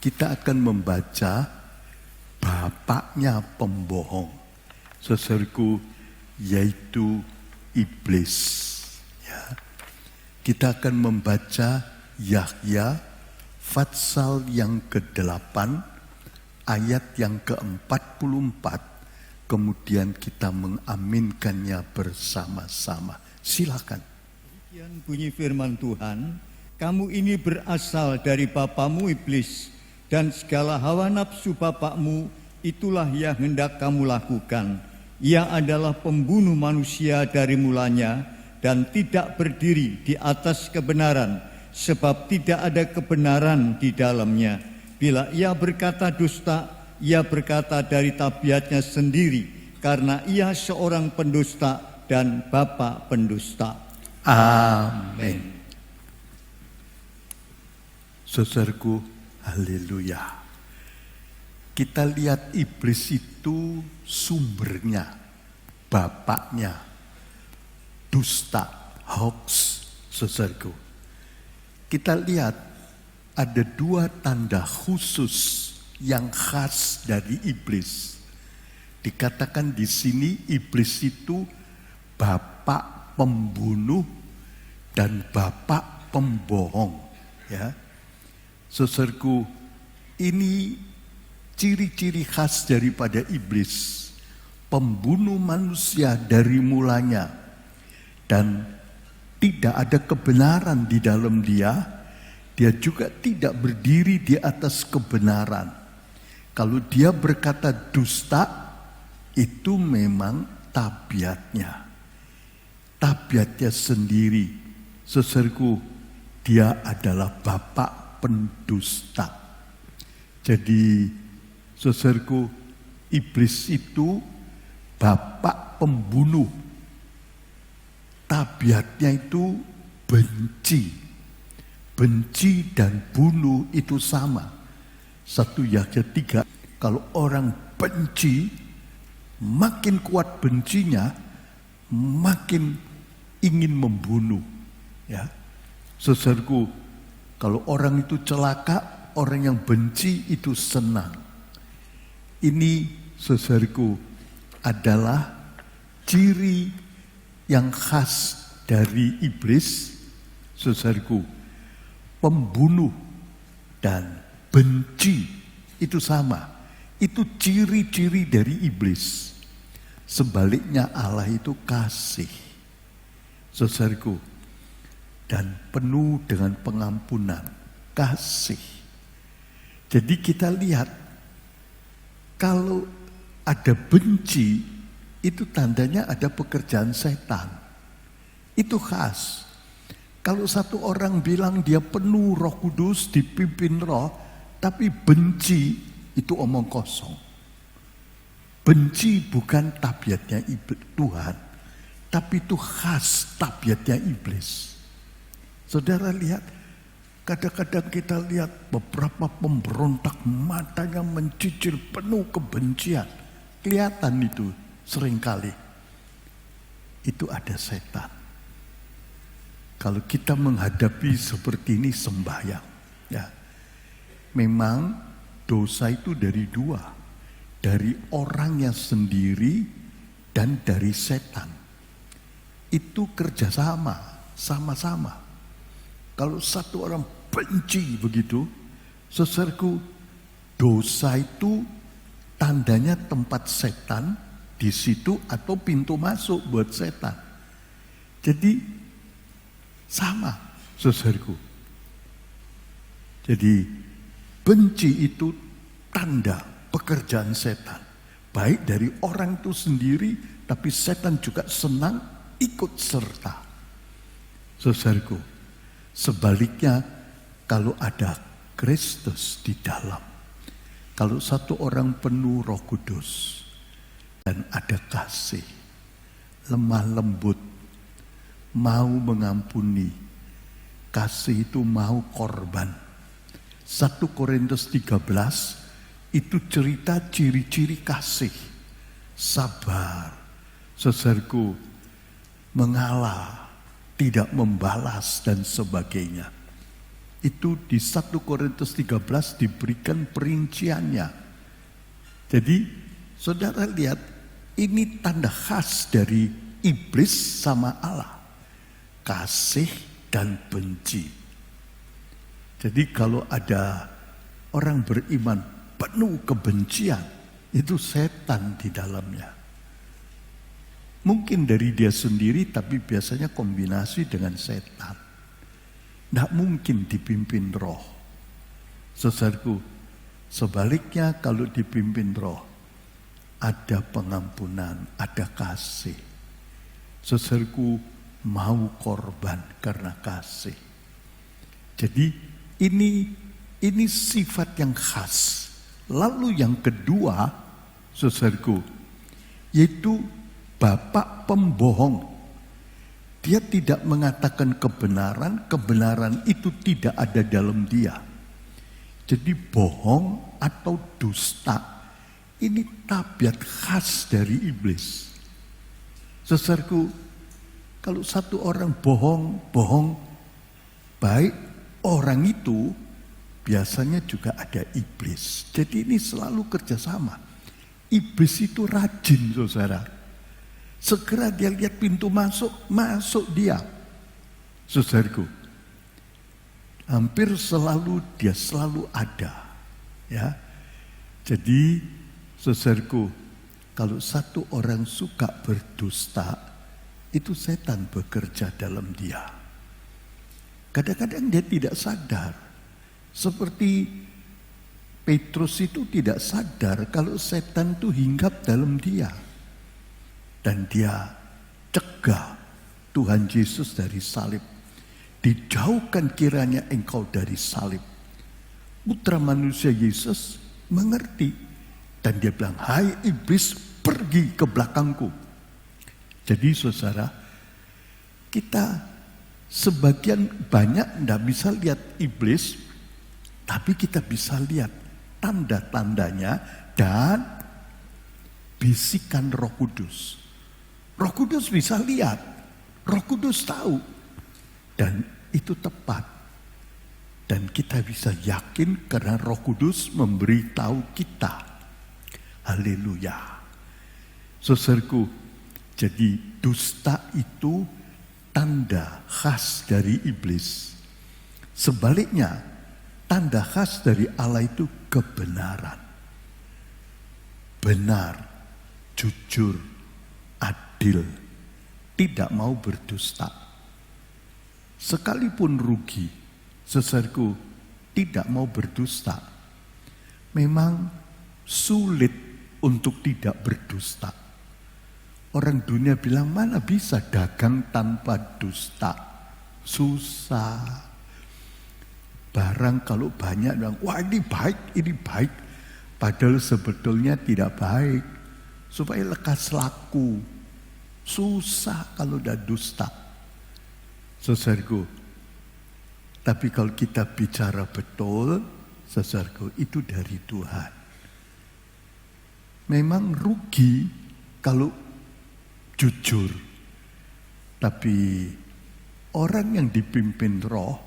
Kita akan membaca bapaknya pembohong, saudaraku, yaitu iblis. Ya. Kita akan membaca Yahya Fatsal yang ke-8 ayat yang ke-44, kemudian kita mengaminkannya bersama-sama. Silakan. Demikian bunyi firman Tuhan, kamu ini berasal dari bapamu iblis, dan segala hawa nafsu bapakmu itulah yang hendak kamu lakukan. Ia adalah pembunuh manusia dari mulanya dan tidak berdiri di atas kebenaran, sebab tidak ada kebenaran di dalamnya. Bila ia berkata dusta, ia berkata dari tabiatnya sendiri, karena ia seorang pendusta dan bapa pendusta. Amin. Saudaraku, haleluya. Kita lihat iblis itu sumbernya, bapaknya, dusta, hoax, saudaraku. Kita lihat ada dua tanda khusus yang khas dari iblis. Dikatakan di sini iblis itu bapak pembunuh dan bapak pembohong. Ya, saudaraku, ini ciri-ciri khas daripada iblis, pembunuh manusia dari mulanya, dan tidak ada kebenaran di dalam dia. Dia juga tidak berdiri di atas kebenaran. Kalau dia berkata dusta, itu memang tabiatnya sendiri. Saudaraku, dia adalah bapak pendusta. Jadi, saudaraku, iblis itu bapak pembunuh. Tabiatnya itu benci. Benci dan bunuh itu sama. 1 Yahya 3, kalau orang benci, makin kuat bencinya, makin ingin membunuh. Ya, saudaraku, kalau orang itu celaka, orang yang benci itu senang. Ini, saudaraku, adalah ciri yang khas dari iblis, saudaraku. Pembunuh dan benci itu sama. Itu ciri-ciri dari iblis. Sebaliknya Allah itu kasih, saudaraku, dan penuh dengan pengampunan, kasih. Jadi kita lihat, kalau ada benci, itu tandanya ada pekerjaan setan. Itu khas. Kalau satu orang bilang dia penuh Roh Kudus, dipimpin Roh, tapi benci, itu omong kosong. Benci bukan tabiatnya Tuhan, tapi itu khas tabiatnya iblis. Saudara lihat, kadang-kadang kita lihat beberapa pemberontak matanya mencicil penuh kebencian. Kelihatan itu seringkali. Itu ada setan. Kalau kita menghadapi seperti ini sembahyang, ya, memang dosa itu dari dua, dari orangnya sendiri dan dari setan. Itu kerjasama, sama-sama. Kalau satu orang benci begitu, saudaraku, dosa itu tandanya tempat setan di situ atau pintu masuk buat setan. Jadi sama, saudaraku. Jadi benci itu tanda pekerjaan setan. baik dari orang itu sendiri, tapi setan juga senang ikut serta. Saudaraku, sebaliknya kalau ada Kristus di dalam, kalau satu orang penuh Roh Kudus dan ada kasih, lemah lembut, mau mengampuni, kasih itu mau korban. 1 Korintus 13 itu cerita ciri-ciri kasih, sabar, saudaraku, mengalah, tidak membalas dan sebagainya. Itu di 1 Korintus 13 diberikan perinciannya. Jadi saudara lihat, ini tanda khas dari iblis sama Allah, kasih dan benci. Jadi kalau ada orang beriman penuh kebencian, itu setan di dalamnya. Mungkin dari dia sendiri, tapi biasanya kombinasi dengan setan. Tidak mungkin dipimpin roh. Saudaraku, sebaliknya kalau dipimpin roh, ada pengampunan, ada kasih. Saudaraku, mau korban karena kasih. Jadi ini sifat yang khas. Lalu yang kedua, saudaraku, yaitu bapak pembohong. Dia tidak mengatakan kebenaran, kebenaran itu tidak ada dalam dia. Jadi bohong atau dusta, ini tabiat khas dari iblis. Saudaraku, kalau satu orang bohong baik orang itu, biasanya juga ada iblis. Jadi ini selalu kerjasama. Iblis itu rajin, saudara. Segera dia lihat pintu masuk dia. Saudaraku, hampir selalu dia selalu ada. Ya, jadi saudaraku, kalau satu orang suka berdusta, itu setan bekerja dalam dia. Kadang-kadang dia tidak sadar. Seperti Petrus itu tidak sadar kalau setan itu hinggap dalam dia. Dan dia cegah Tuhan Yesus dari salib. Dijauhkan kiranya engkau dari salib. Putra manusia Yesus mengerti. Dan dia bilang, hai iblis, pergi ke belakangku. Jadi saudara, kita sebagian banyak tidak bisa lihat iblis, tapi kita bisa lihat tanda-tandanya dan bisikan Roh Kudus. Roh Kudus bisa lihat, Roh Kudus tahu, dan itu tepat. Dan kita bisa yakin karena Roh Kudus memberitahu kita. Haleluya. Saudaraku, jadi dusta itu tanda khas dari iblis. Sebaliknya, tanda khas dari Allah itu kebenaran. Benar, jujur, adil, tidak mau berdusta. Sekalipun rugi, saudaraku, tidak mau berdusta. Memang sulit untuk tidak berdusta. Orang dunia bilang, mana bisa dagang tanpa dusta? Susah. Barang kalau banyak bilang, wah ini baik. Padahal sebetulnya tidak baik. Supaya lekas laku. Susah kalau udah dusta. Saudaraku, tapi kalau kita bicara betul, saudaraku, itu dari Tuhan. Memang rugi kalau jujur. Tapi orang yang dipimpin roh,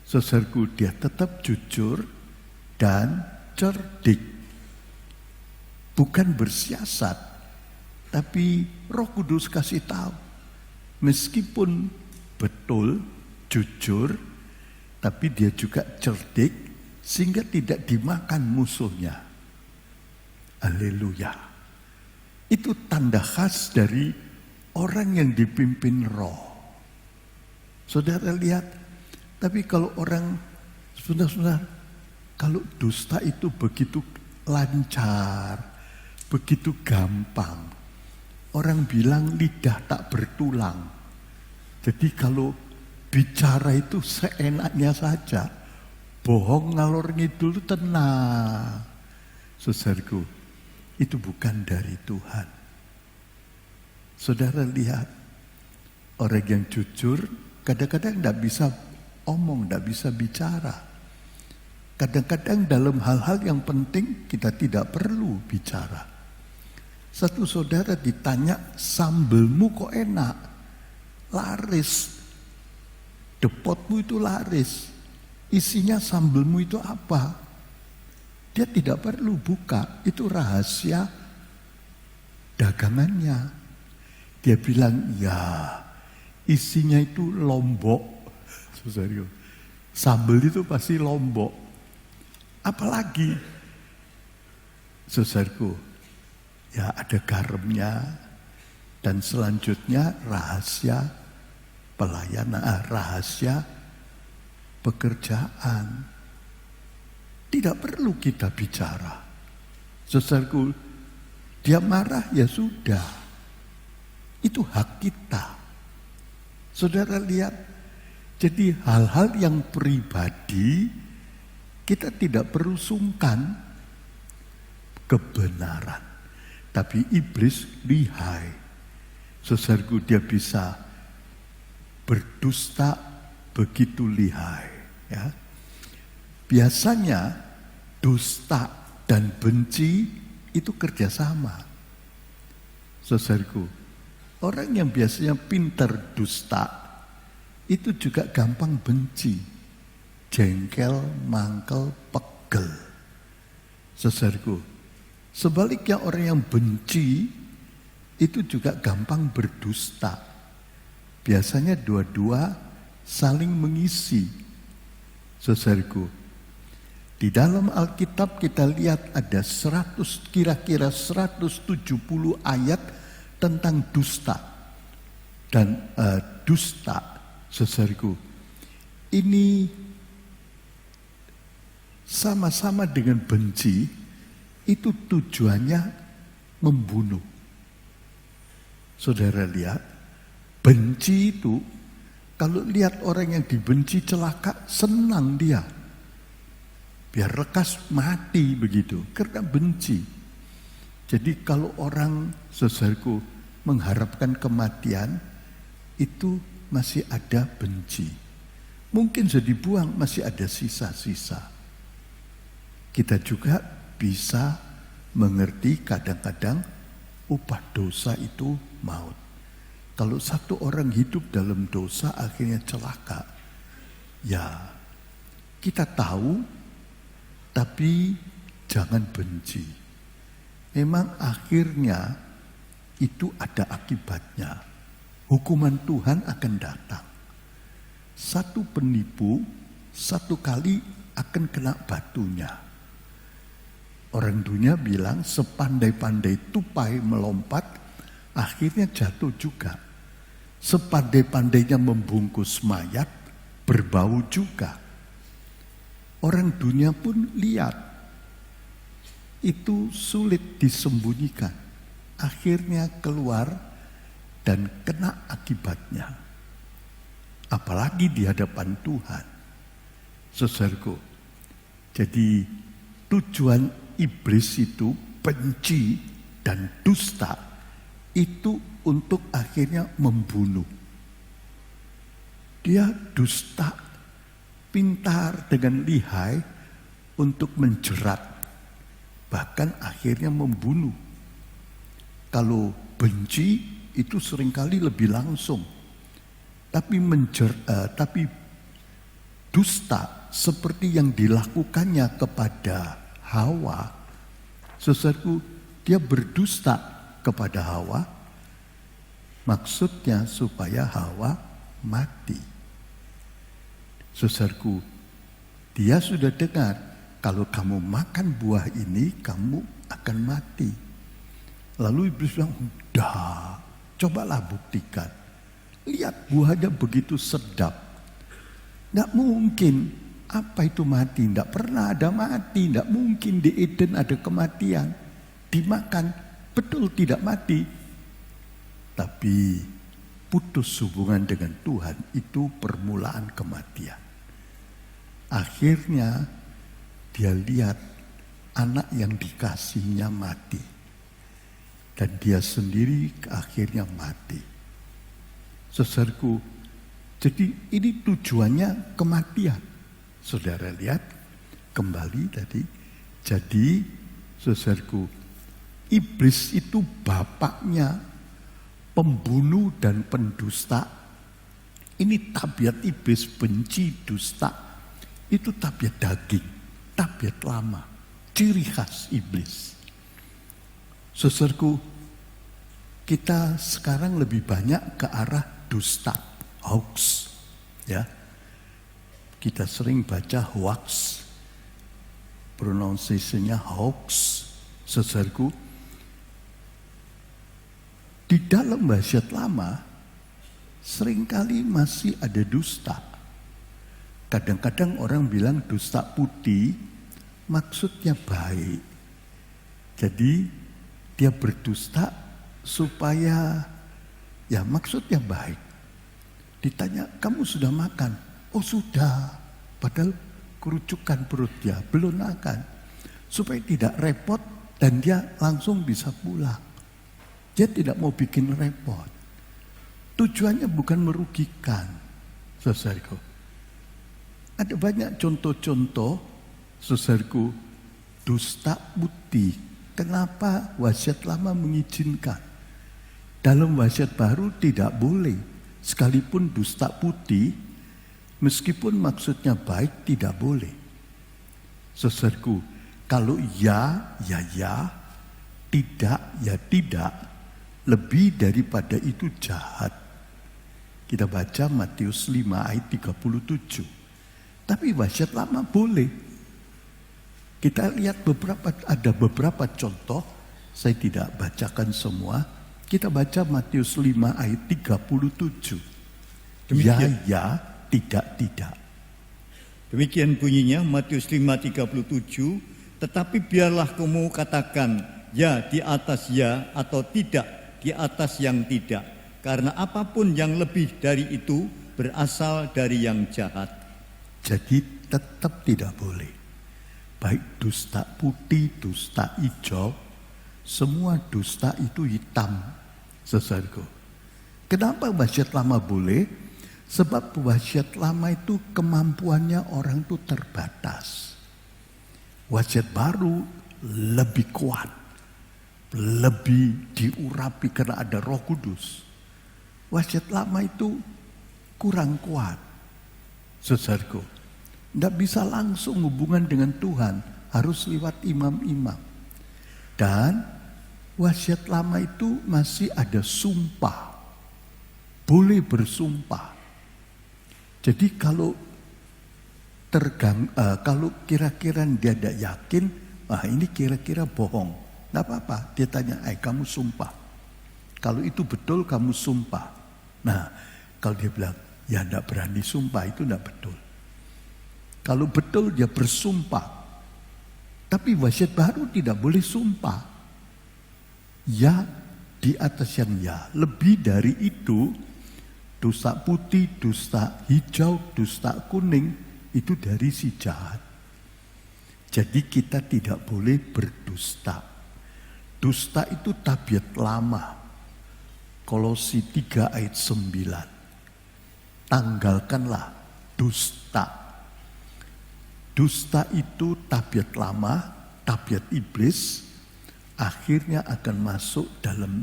saudaraku, dia tetap jujur dan cerdik. Bukan bersiasat, tapi Roh Kudus kasih tahu. Meskipun betul, jujur, tapi dia juga cerdik sehingga tidak dimakan musuhnya. Haleluya. Itu tanda khas dari orang yang dipimpin roh. Saudara lihat, tapi kalau orang, sebentar, kalau dusta itu begitu lancar, begitu gampang. Orang bilang lidah tak bertulang. Jadi kalau bicara itu seenaknya saja, bohong ngalor ngidul itu tenang. Saudaraku, itu bukan dari Tuhan. Saudara lihat, orang yang jujur kadang-kadang tidak bisa omong, tidak bisa bicara. Kadang-kadang dalam hal-hal yang penting kita tidak perlu bicara. Satu saudara ditanya, sambelmu kok enak? Laris. Depotmu itu laris. Isinya sambelmu itu apa? Dia tidak perlu buka, itu rahasia dagangannya. Dia bilang, ya isinya itu lombok. Saudara, sambel itu pasti lombok. Apalagi, saudaraku, ya ada garamnya. Dan selanjutnya rahasia pelayanan, rahasia pekerjaan. Tidak perlu kita bicara. Saudaraku, dia marah ya sudah. Itu hak kita. Saudara lihat, jadi hal-hal yang pribadi kita tidak perlu sungkan kebenaran. Tapi iblis lihai. Saudaraku, dia bisa berdusta begitu lihai, ya. Biasanya dusta dan benci itu kerjasama. Saudaraku, orang yang biasanya pintar dusta itu juga gampang benci, jengkel, mangkel, pegel. Saudaraku, sebaliknya orang yang benci itu juga gampang berdusta. Biasanya dua-dua saling mengisi. Saudaraku, di dalam Alkitab kita lihat ada kira-kira 170 ayat tentang dusta. Dan dusta, saudaraku, ini sama-sama dengan benci, itu tujuannya membunuh. Saudara lihat, benci itu, kalau lihat orang yang dibenci celaka, senang dia. Biar lekas mati begitu, karena benci. Jadi kalau orang, saudaraku, mengharapkan kematian, itu masih ada benci. Mungkin sudah dibuang, masih ada sisa-sisa. Kita juga bisa mengerti kadang-kadang upah dosa itu maut. Kalau satu orang hidup dalam dosa akhirnya celaka, ya kita tahu, tapi jangan benci. Memang akhirnya itu ada akibatnya. Hukuman Tuhan akan datang. Satu penipu, satu kali akan kena batunya. Orang dunia bilang sepandai-pandai tupai melompat, akhirnya jatuh juga. Sepandai-pandainya membungkus mayat, berbau juga. Orang dunia pun lihat, itu sulit disembunyikan. Akhirnya keluar dan kena akibatnya. Apalagi di hadapan Tuhan. Saudaraku, jadi tujuan iblis itu benci dan dusta itu untuk akhirnya membunuh. Dia dusta, pintar dengan lihai untuk menjerat, bahkan akhirnya membunuh. Kalau benci itu seringkali lebih langsung, tapi dusta seperti yang dilakukannya kepada Hawa, saudaraku, dia berdusta kepada Hawa, maksudnya supaya Hawa mati. Saudaraku, dia sudah dengar, kalau kamu makan buah ini, kamu akan mati. Lalu iblis bilang, udah, cobalah buktikan. Lihat buahnya begitu sedap. Tidak mungkin, apa itu mati? Tidak pernah ada mati, tidak mungkin di Eden ada kematian. dimakan, betul tidak mati. Tapi putus hubungan dengan Tuhan itu permulaan kematian. Akhirnya dia lihat anak yang dikasihnya mati. Dan dia sendiri akhirnya mati. Saudaraku, jadi ini tujuannya kematian. Saudara lihat kembali tadi. Jadi saudaraku, iblis itu bapaknya pembunuh dan pendusta. Ini tabiat iblis, benci, dusta. Itu tabiat daging, tabiat lama, ciri khas iblis. Saudaraku, kita sekarang lebih banyak ke arah dusta, hoax, ya. Kita sering baca hoax, pronunciation-nya hoax. Saudaraku, di dalam wasiat lama seringkali masih ada dusta. Kadang-kadang orang bilang dusta putih, maksudnya baik. Jadi dia berdusta supaya ya maksudnya baik. Ditanya, kamu sudah makan? Oh sudah, padahal kerucukan perut dia, belum makan. Supaya tidak repot dan dia langsung bisa pulang. Dia tidak mau bikin repot. Tujuannya bukan merugikan, saudaraku. Ada banyak contoh-contoh, saudaraku, dusta putih. Kenapa wasiat lama mengizinkan? Dalam wasiat baru tidak boleh. Sekalipun dusta putih, meskipun maksudnya baik, tidak boleh. Saudaraku, kalau ya, ya ya, tidak, ya tidak, lebih daripada itu jahat. Kita baca Matius 5 ayat 37. Tapi wasiat lama boleh. Kita lihat ada beberapa contoh, saya tidak bacakan semua. Kita baca Matius 5 ayat 37. Demikian. Ya, tidak, tidak. Demikian bunyinya Matius 5:37, tetapi biarlah kamu katakan ya di atas ya atau tidak di atas yang tidak, karena apapun yang lebih dari itu berasal dari yang jahat. Jadi tetap tidak boleh. Baik dusta putih, dusta hijau, semua dusta itu hitam, saudaraku. Kenapa wasiat lama boleh? Sebab wasiat lama itu kemampuannya orang itu terbatas. Wasiat baru lebih kuat, lebih diurapi karena ada Roh Kudus. Wasiat lama itu kurang kuat, saudaraku. Tidak bisa langsung hubungan dengan Tuhan, harus lewat imam-imam. Dan wasiat lama itu masih ada sumpah, boleh bersumpah. Jadi kalau kalau kira-kira dia tidak yakin, ini kira-kira bohong, tidak apa-apa. Dia tanya, kamu sumpah. Kalau itu betul kamu sumpah. Nah, kalau dia bilang, ya tidak berani sumpah, itu tidak betul. Kalau betul dia bersumpah. Tapi wasiat baru tidak boleh sumpah. Ya di atas yang ya. Lebih dari itu, dusta putih, dusta hijau, dusta kuning, itu dari si jahat. Jadi kita tidak boleh berdusta. Dusta itu tabiat lama. Kolose 3 ayat 9. Tanggalkanlah dusta. Dusta itu tabiat lama, tabiat iblis, akhirnya akan masuk dalam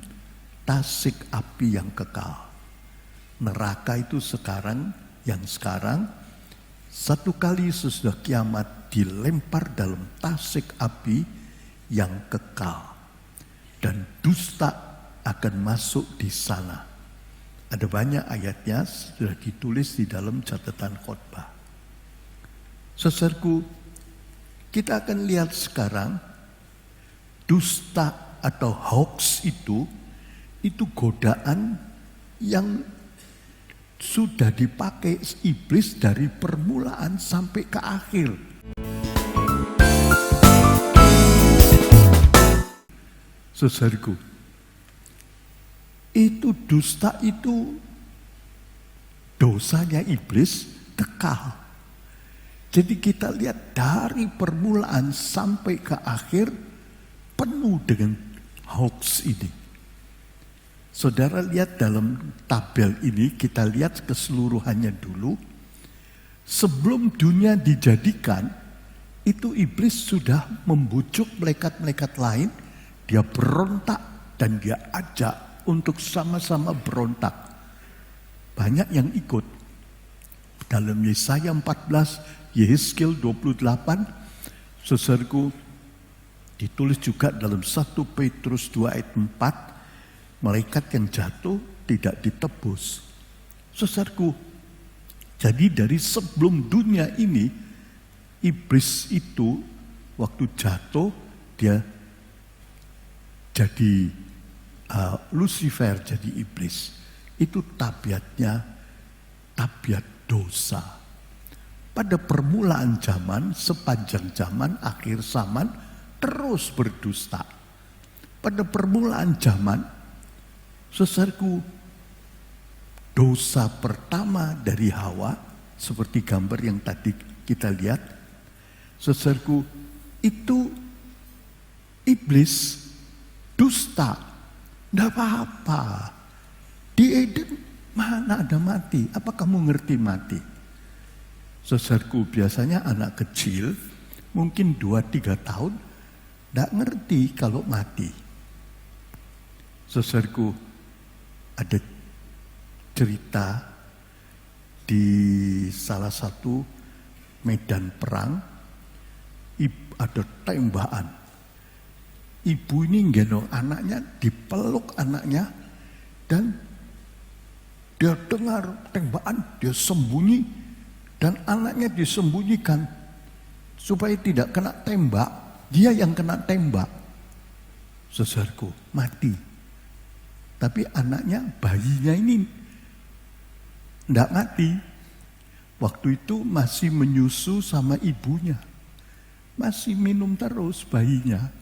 tasik api yang kekal. Neraka itu sekarang, satu kali sesudah kiamat dilempar dalam tasik api yang kekal. Dan dusta akan masuk di sana. Ada banyak ayatnya sudah ditulis di dalam catatan khotbah. Saudaraku, kita akan lihat sekarang dusta atau hoax itu godaan yang sudah dipakai iblis dari permulaan sampai ke akhir. Saudaraku, itu dusta itu dosanya iblis kekal. Jadi kita lihat dari permulaan sampai ke akhir penuh dengan hoax ini. Saudara lihat dalam tabel ini, kita lihat keseluruhannya dulu. Sebelum dunia dijadikan, itu iblis sudah membujuk malaikat-malaikat lain. Dia berontak dan dia ajak untuk sama-sama berontak. Banyak yang ikut. Dalam Yesaya 14, Yehezkiel 28, saudaraku, ditulis juga dalam 1 Petrus 2 ayat 4, malaikat yang jatuh tidak ditebus. Saudaraku, jadi dari sebelum dunia ini, iblis itu waktu jatuh dia jadi Lucifer, jadi iblis. Itu tabiatnya tabiat dosa. Pada permulaan zaman, sepanjang zaman, akhir zaman terus berdusta. Pada permulaan zaman, saudaraku, dosa pertama dari Hawa, seperti gambar yang tadi kita lihat, saudaraku, itu iblis dusta. Tidak apa-apa. Di Eden mana ada mati? Apa kamu ngerti mati? Saudaraku, biasanya anak kecil mungkin 2-3 tahun tidak ngerti kalau mati. Saudaraku, ada cerita di salah satu medan perang, ada tembakan. Ibu ini gendong anaknya, dipeluk anaknya, dan dia dengar tembakan, dia sembunyi, dan anaknya disembunyikan supaya tidak kena tembak. Dia yang kena tembak. Saudaraku, mati. Tapi anaknya, bayinya ini tidak mati. Waktu itu masih menyusu sama ibunya. Masih minum terus bayinya.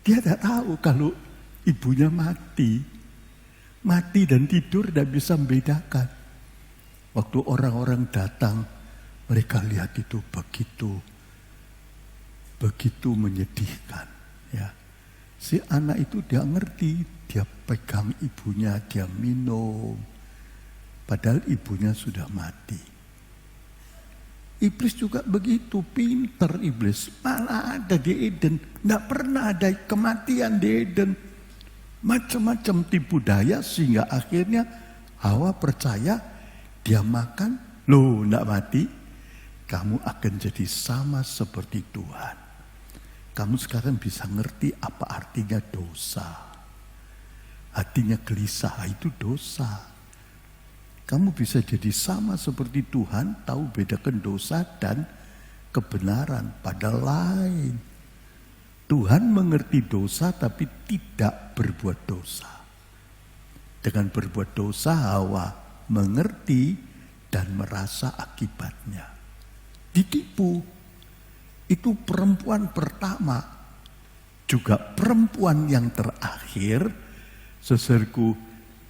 Dia tidak tahu kalau ibunya mati. Mati dan tidur tidak bisa membedakan. Waktu orang-orang datang, mereka lihat itu begitu menyedihkan. Ya. Si anak itu dia ngerti, dia pegang ibunya, dia minum. Padahal ibunya sudah mati. Iblis juga begitu, pinter iblis. Malah ada di Eden, tidak pernah ada kematian di Eden. Macam-macam tipu daya sehingga akhirnya Hawa percaya dia makan, loh tidak mati. Kamu akan jadi sama seperti Tuhan. Kamu sekarang bisa ngerti apa artinya dosa. Artinya gelisah, itu dosa. Kamu bisa jadi sama seperti Tuhan, tahu bedakan dosa dan kebenaran. Padahal lain. Tuhan mengerti dosa tapi tidak berbuat dosa. Dengan berbuat dosa, Hawa mengerti dan merasa akibatnya. Ditipu. Itu perempuan pertama, juga perempuan yang terakhir, saudaraku,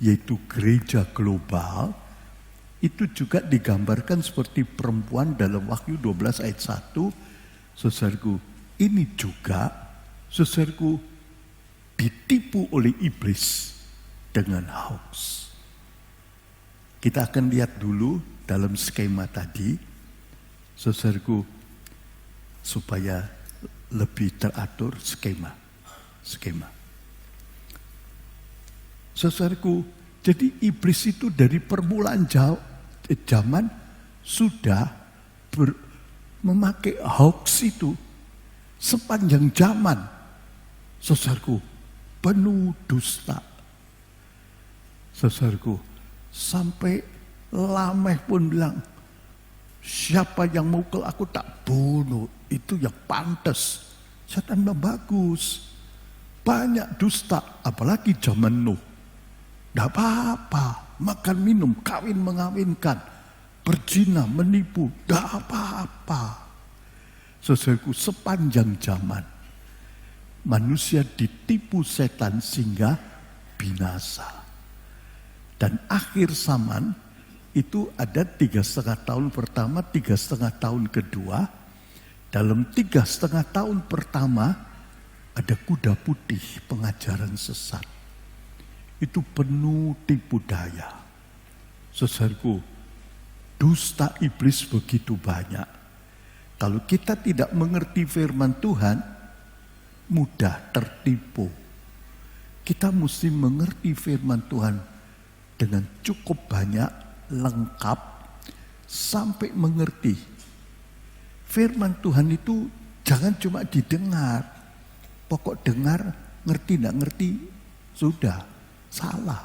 yaitu gereja global. Itu juga digambarkan seperti perempuan dalam Wahyu 12 ayat 1. Saudaraku, ini juga, saudaraku, ditipu oleh iblis dengan hoax. Kita akan lihat dulu dalam skema tadi, saudaraku, supaya lebih teratur skema. Saudaraku, jadi iblis itu dari permulaan zaman sudah memakai hoax itu sepanjang zaman. Saudaraku, penuh dusta. Saudaraku, sampai Lameh pun bilang, siapa yang mukul aku tak bunuh, itu yang pantas. Setan mah bagus. Banyak dusta, apalagi zaman Nuh. Tidak apa-apa, makan minum, kawin mengawinkan, berzina, menipu, tidak apa-apa. Saudaraku, sepanjang zaman. manusia ditipu setan sehingga binasa. Dan akhir zaman itu ada 3,5 tahun pertama, 3,5 tahun kedua. Dalam 3,5 tahun pertama ada kuda putih pengajaran sesat. Itu penuh tipu daya. Saudaraku, dusta iblis begitu banyak. Kalau kita tidak mengerti firman Tuhan, mudah tertipu. Kita mesti mengerti firman Tuhan dengan cukup banyak, lengkap, sampai mengerti. Firman Tuhan itu jangan cuma didengar. Pokok dengar, ngerti tidak ngerti, sudah, salah.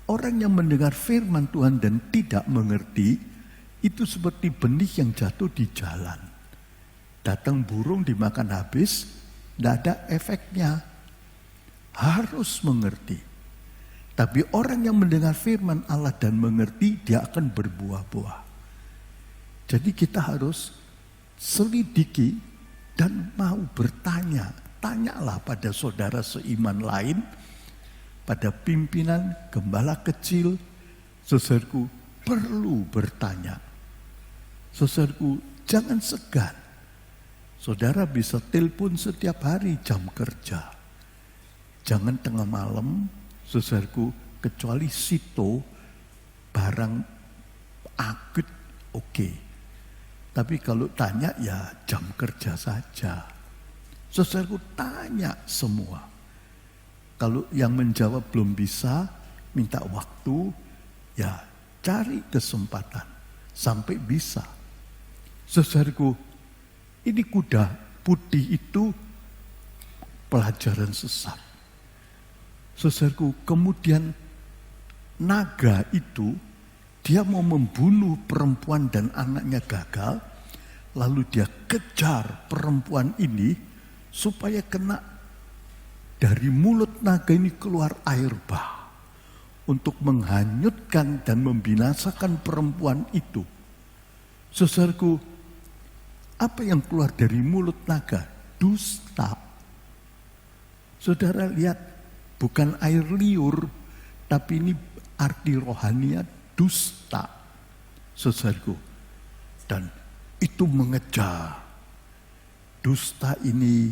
Orang yang mendengar firman Tuhan dan tidak mengerti, itu seperti benih yang jatuh di jalan. Datang burung dimakan habis, tidak ada efeknya. Harus mengerti. Tapi orang yang mendengar firman Allah dan mengerti, dia akan berbuah-buah. Jadi kita harus selidiki dan mau bertanya. Tanyalah pada saudara seiman lain, pada pimpinan, gembala kecil. Saudaraku, perlu bertanya. Saudaraku, jangan segan. Saudara bisa telepon setiap hari jam kerja. Jangan tengah malam, saudaraku, kecuali situ barang akut, oke. Tapi kalau tanya ya jam kerja saja. Saudaraku, tanya semua. Kalau yang menjawab belum bisa, minta waktu, ya cari kesempatan sampai bisa. Saudaraku, ini kuda putih itu pelajaran sesat. Saudaraku, kemudian naga itu dia mau membunuh perempuan dan anaknya gagal, lalu dia kejar perempuan ini supaya kena dari mulut naga ini keluar air bah untuk menghanyutkan dan membinasakan perempuan itu. Saudaraku, apa yang keluar dari mulut naga? Dusta. Saudara lihat, bukan air liur, tapi ini arti rohaninya dusta. Saudaraku, dan itu mengejar. Dusta ini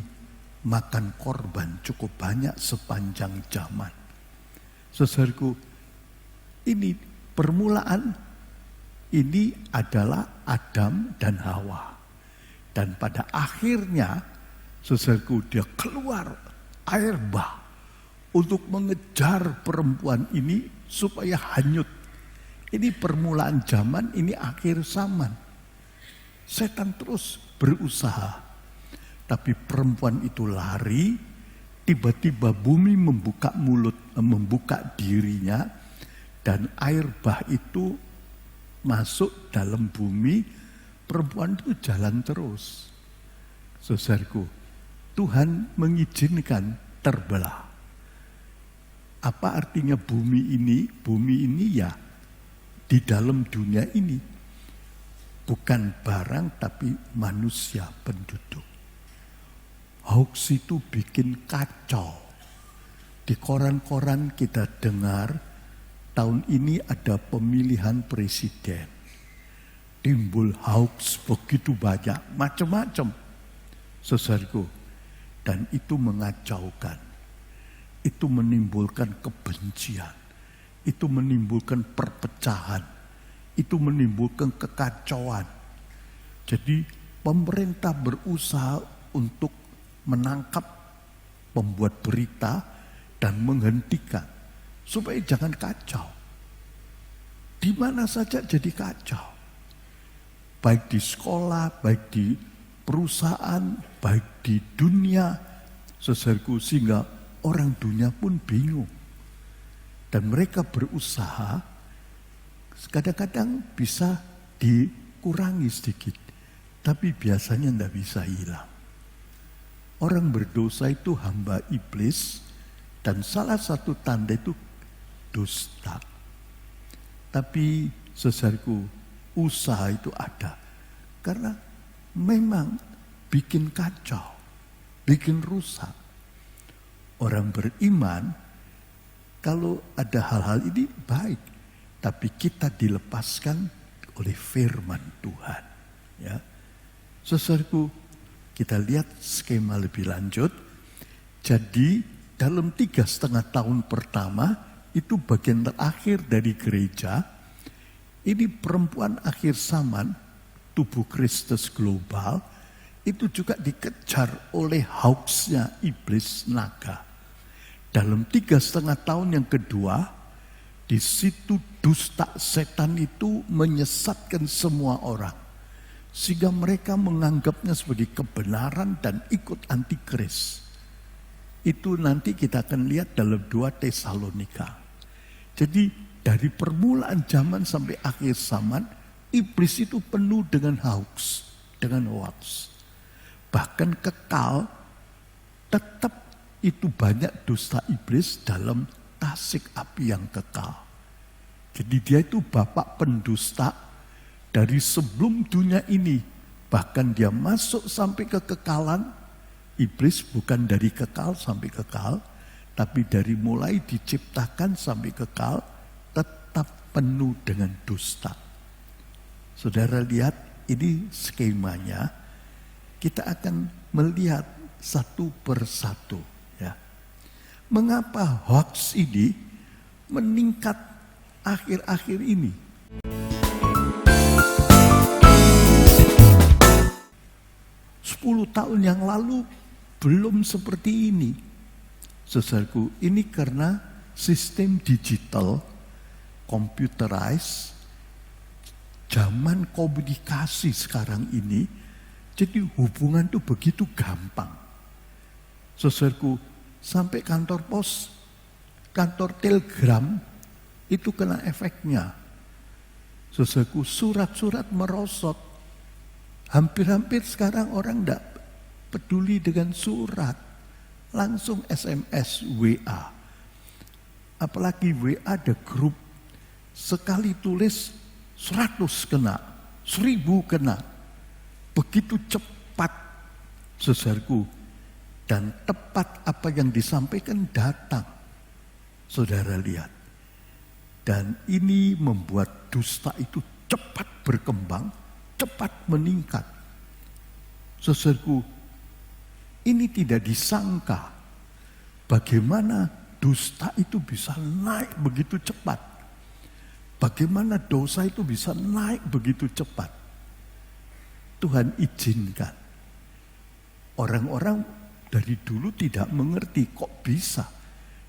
makan korban cukup banyak sepanjang zaman. Saudaraku, ini permulaan, ini adalah Adam dan Hawa. Dan pada akhirnya, saudaraku, dia keluar air bah untuk mengejar perempuan ini supaya hanyut. Ini permulaan zaman, ini akhir zaman. Setan terus berusaha. Tapi perempuan itu lari, tiba-tiba bumi membuka mulut, membuka dirinya, dan air bah itu masuk dalam bumi, perempuan itu jalan terus. Saudaraku, Tuhan mengizinkan terbelah. Apa artinya bumi ini? Bumi ini ya di dalam dunia ini. Bukan barang tapi manusia penduduk. Hoax itu bikin kacau. Di koran-koran kita dengar tahun ini ada pemilihan presiden. Timbul hoax begitu banyak, macam-macam. Saudaraku, dan itu mengacaukan. Itu menimbulkan kebencian. Itu menimbulkan perpecahan. Itu menimbulkan kekacauan. Jadi pemerintah berusaha untuk menangkap pembuat berita dan menghentikan supaya jangan kacau. Di mana saja jadi kacau. Baik di sekolah, baik di perusahaan, baik di dunia, saudaraku, sehingga orang dunia pun bingung. Dan mereka berusaha, kadang-kadang bisa dikurangi sedikit, tapi biasanya tidak bisa hilang. Orang berdosa itu hamba iblis, dan salah satu tanda itu dusta. Tapi saudaraku, usaha itu ada. Karena memang bikin kacau. bikin rusak. Orang beriman, kalau ada hal-hal ini baik, tapi kita dilepaskan oleh firman Tuhan. Ya, saudaraku, kita lihat skema lebih lanjut. Jadi dalam 3,5 tahun pertama, itu bagian terakhir dari gereja, ini perempuan akhir zaman, tubuh Kristus global, itu juga dikejar oleh hoaxnya iblis naga. Dalam 3,5 tahun yang kedua, di situ dusta setan itu menyesatkan semua orang. Sehingga mereka menganggapnya sebagai kebenaran dan ikut antikris. Itu nanti kita akan lihat dalam 2 Tesalonika. Jadi dari permulaan zaman sampai akhir zaman, iblis itu penuh dengan hoax, dengan hoax. Bahkan kekal, tetap itu banyak dusta iblis dalam tasik api yang kekal. Jadi dia itu bapak pendusta dari sebelum dunia ini. Bahkan dia masuk sampai ke kekekalan. Iblis bukan dari kekal sampai kekal, tapi dari mulai diciptakan sampai kekal, tetap penuh dengan dusta. Saudara lihat, ini skemanya. Kita akan melihat satu persatu. Ya. Mengapa hoax ini meningkat akhir-akhir ini? Sepuluh tahun yang lalu belum seperti ini. Saudaraku, ini karena sistem digital, computerized, zaman komunikasi sekarang ini, jadi hubungan itu begitu gampang. Saudaraku, sampai kantor pos, kantor telegram itu kena efeknya. Saudaraku, surat-surat merosot. Hampir-hampir sekarang orang tidak peduli dengan surat. Langsung SMS, WA. Apalagi WA ada grup. Sekali tulis 100 kena, 1000 kena. Begitu cepat, saudaraku, dan tepat apa yang disampaikan datang. Saudara lihat. Dan ini membuat dusta itu cepat berkembang, cepat meningkat. Saudaraku, ini tidak disangka bagaimana dusta itu bisa naik begitu cepat. Bagaimana dosa itu bisa naik begitu cepat. Tuhan izinkan. Orang-orang dari dulu tidak mengerti kok bisa.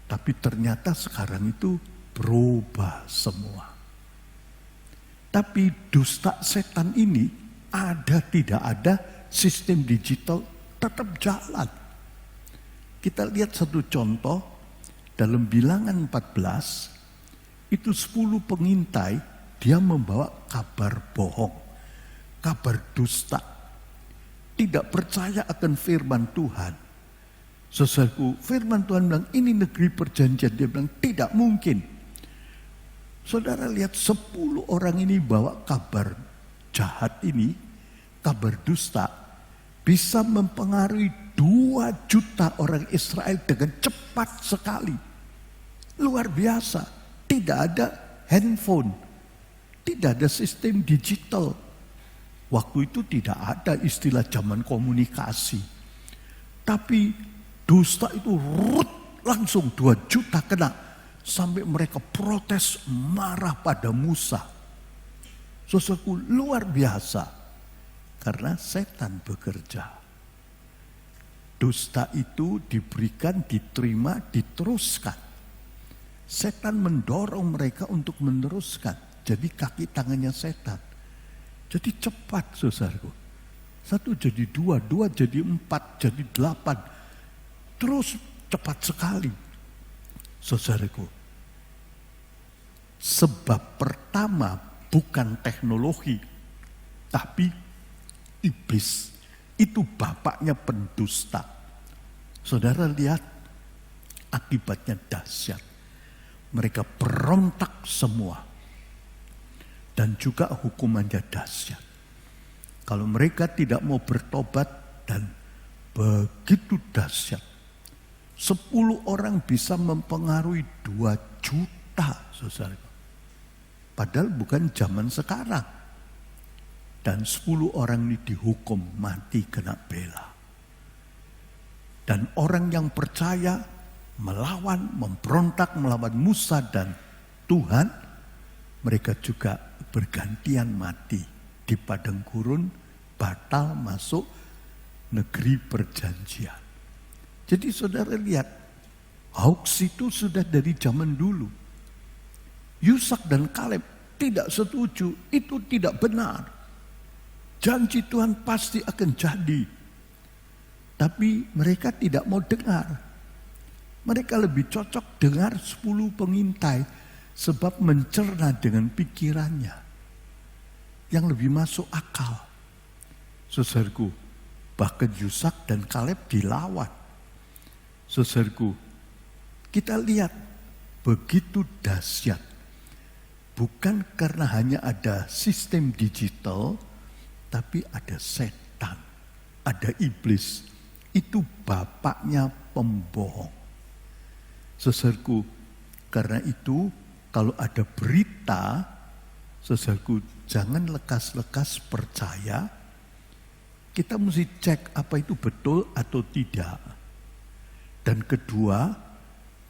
Tapi ternyata sekarang itu berubah semua. Tapi dusta setan ini ada tidak ada, sistem digital tetap jalan. Kita lihat satu contoh dalam Bilangan 14, itu 10 pengintai, dia membawa kabar bohong. Kabar dusta, tidak percaya akan firman Tuhan. Saudaraku, firman Tuhan bilang ini negeri perjanjian. Dia bilang tidak mungkin. Saudara lihat 10 orang ini bawa kabar jahat ini, kabar dusta, bisa mempengaruhi 2 juta orang Israel dengan cepat sekali. Luar biasa. Tidak ada handphone, tidak ada sistem digital. Waktu itu tidak ada istilah zaman komunikasi. Tapi dusta itu langsung 2 juta kena. Sampai mereka protes, marah pada Musa. Saudaraku, luar biasa. Karena setan bekerja. Dusta itu diberikan, diterima, diteruskan. Setan mendorong mereka untuk meneruskan. Jadi kaki tangannya setan. Jadi cepat, saudaraku. 1 jadi 2, 2 jadi 4, jadi 8. Terus cepat sekali. Saudaraku. Sebab pertama bukan teknologi, tapi iblis. Itu bapaknya pendusta. Saudara lihat, akibatnya dahsyat. Mereka berontak semua. Dan juga hukumannya dahsyat. Kalau mereka tidak mau bertobat dan begitu dahsyat. 10 orang bisa mempengaruhi 2 juta, saudara. Padahal bukan zaman sekarang. Dan 10 orang ini dihukum mati kena bela. Dan orang yang percaya melawan, memberontak melawan Musa dan Tuhan, mereka juga bergantian mati di padang gurun, batal masuk negeri perjanjian. Jadi saudara lihat, hoax itu sudah dari zaman dulu. Yusak dan Kaleb tidak setuju, itu tidak benar. Janji Tuhan pasti akan jadi. Tapi mereka tidak mau dengar. Mereka lebih cocok dengar 10 pengintai sebab mencerna dengan pikirannya yang lebih masuk akal. Saudaraku, bahkan Yusak dan Kaleb dilawan. Saudaraku, kita lihat begitu dahsyat. Bukan karena hanya ada sistem digital, tapi ada setan, ada iblis. Itu bapaknya pembohong. Saudaraku, karena itu kalau ada berita, saudaraku jangan lekas-lekas percaya. Kita mesti cek apa itu betul atau tidak. Dan kedua,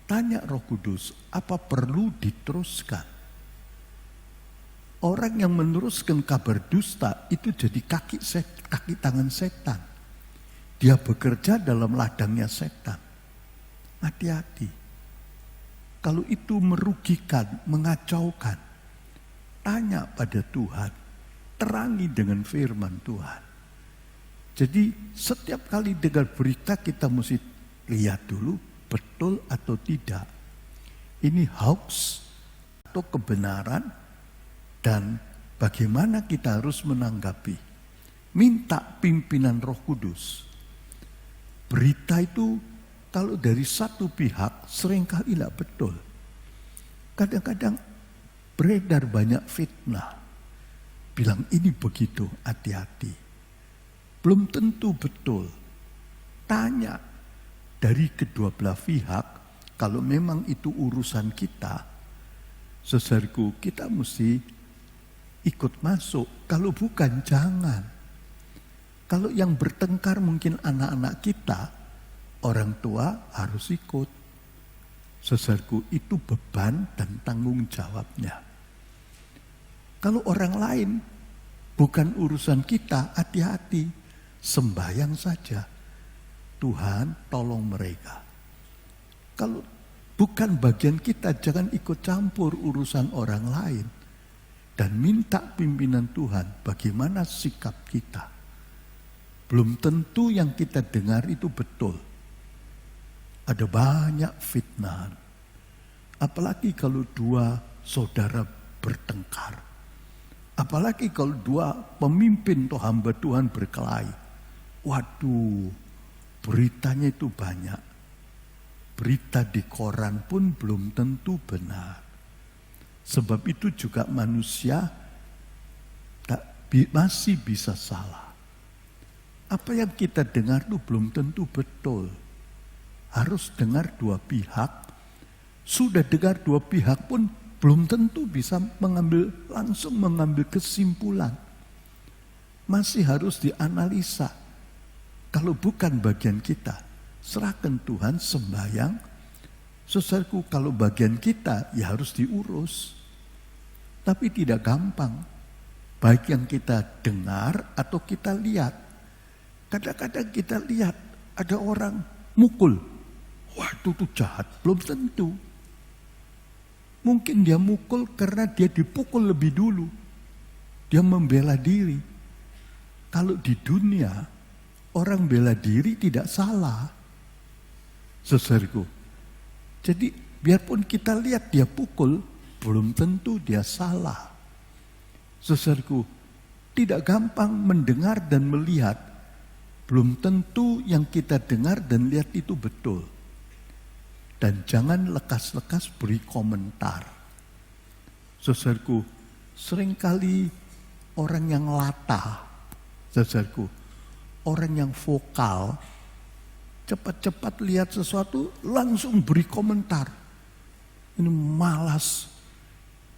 tanya Roh Kudus, apa perlu diteruskan? Orang yang meneruskan kabar dusta itu jadi kaki tangan setan. Dia bekerja dalam ladangnya setan. Hati-hati. Kalau itu merugikan, mengacaukan, tanya pada Tuhan. Terangi dengan firman Tuhan. Jadi setiap kali dengar berita kita mesti lihat dulu betul atau tidak. Ini hoax atau kebenaran, dan bagaimana kita harus menanggapi. Minta pimpinan Roh Kudus. Berita itu kalau dari satu pihak seringkali tidak betul. Kadang-kadang beredar banyak fitnah. Bilang ini begitu, hati-hati. Belum tentu betul. Tanya dari kedua belah pihak, kalau memang itu urusan kita, saudaraku, kita mesti ikut masuk. Kalau bukan, jangan. Kalau yang bertengkar mungkin anak-anak kita, orang tua harus ikut. Saudaraku, itu beban dan tanggung jawabnya. Kalau orang lain bukan urusan kita, hati-hati. Sembahyang saja. Tuhan tolong mereka. Kalau bukan bagian kita, jangan ikut campur urusan orang lain. Dan minta pimpinan Tuhan bagaimana sikap kita. Belum tentu yang kita dengar itu betul. Ada banyak fitnah. Apalagi kalau 2 saudara bertengkar. Apalagi kalau 2 pemimpin atau hamba Tuhan berkelahi. Waduh, beritanya itu banyak. Berita di koran pun belum tentu benar. Sebab itu juga manusia masih bisa salah. Apa yang kita dengar itu belum tentu betul. Harus dengar 2 pihak. Sudah dengar 2 pihak pun belum tentu bisa langsung mengambil kesimpulan. Masih harus dianalisa. Kalau bukan bagian kita, serahkan Tuhan, sembahyang. Saudaraku, kalau bagian kita ya harus diurus. Tapi tidak gampang. Baik yang kita dengar atau kita lihat. Kadang-kadang kita lihat ada orang mukul. Waduh, itu jahat. Belum tentu. Mungkin dia mukul karena dia dipukul lebih dulu. Dia membela diri. Kalau di dunia, orang bela diri tidak salah. Saudaraku. Jadi biarpun kita lihat dia pukul, belum tentu dia salah. Saudaraku, tidak gampang mendengar dan melihat. Belum tentu yang kita dengar dan lihat itu betul. Dan jangan lekas-lekas beri komentar. Saudaraku, seringkali orang yang latah, saudaraku, orang yang vokal cepat-cepat lihat sesuatu langsung beri komentar. Ini malas,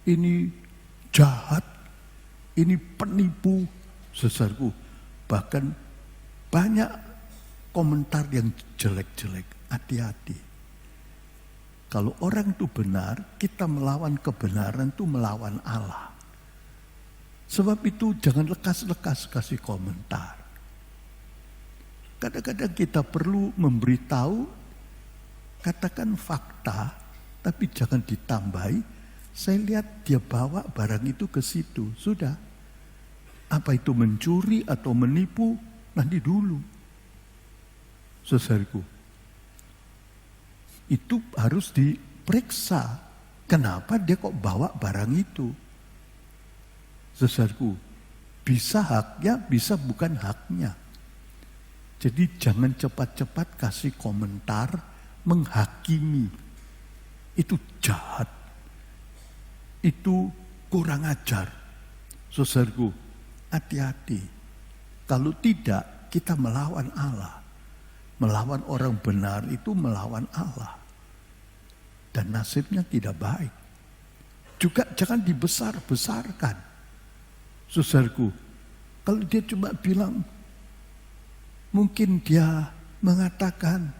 ini jahat, ini penipu, saudaraku. Bahkan banyak komentar yang jelek-jelek. Hati-hati. Kalau orang itu benar, kita melawan kebenaran itu melawan Allah. Sebab itu jangan lekas-lekas kasih komentar. Kadang-kadang kita perlu memberitahu, katakan fakta, tapi jangan ditambahi. Saya lihat dia bawa barang itu ke situ, sudah. Apa itu mencuri atau menipu, nanti dulu. Saudaraku, itu harus diperiksa. Kenapa dia kok bawa barang itu? Saudaraku, bisa haknya, bisa bukan haknya. Jadi jangan cepat-cepat kasih komentar, menghakimi. Itu jahat. Itu kurang ajar. Saudaraku, hati-hati. Kalau tidak, kita melawan Allah. Melawan orang benar itu melawan Allah. Dan nasibnya tidak baik. Juga jangan dibesar-besarkan. Saudaraku, kalau dia cuma bilang, mungkin dia mengatakan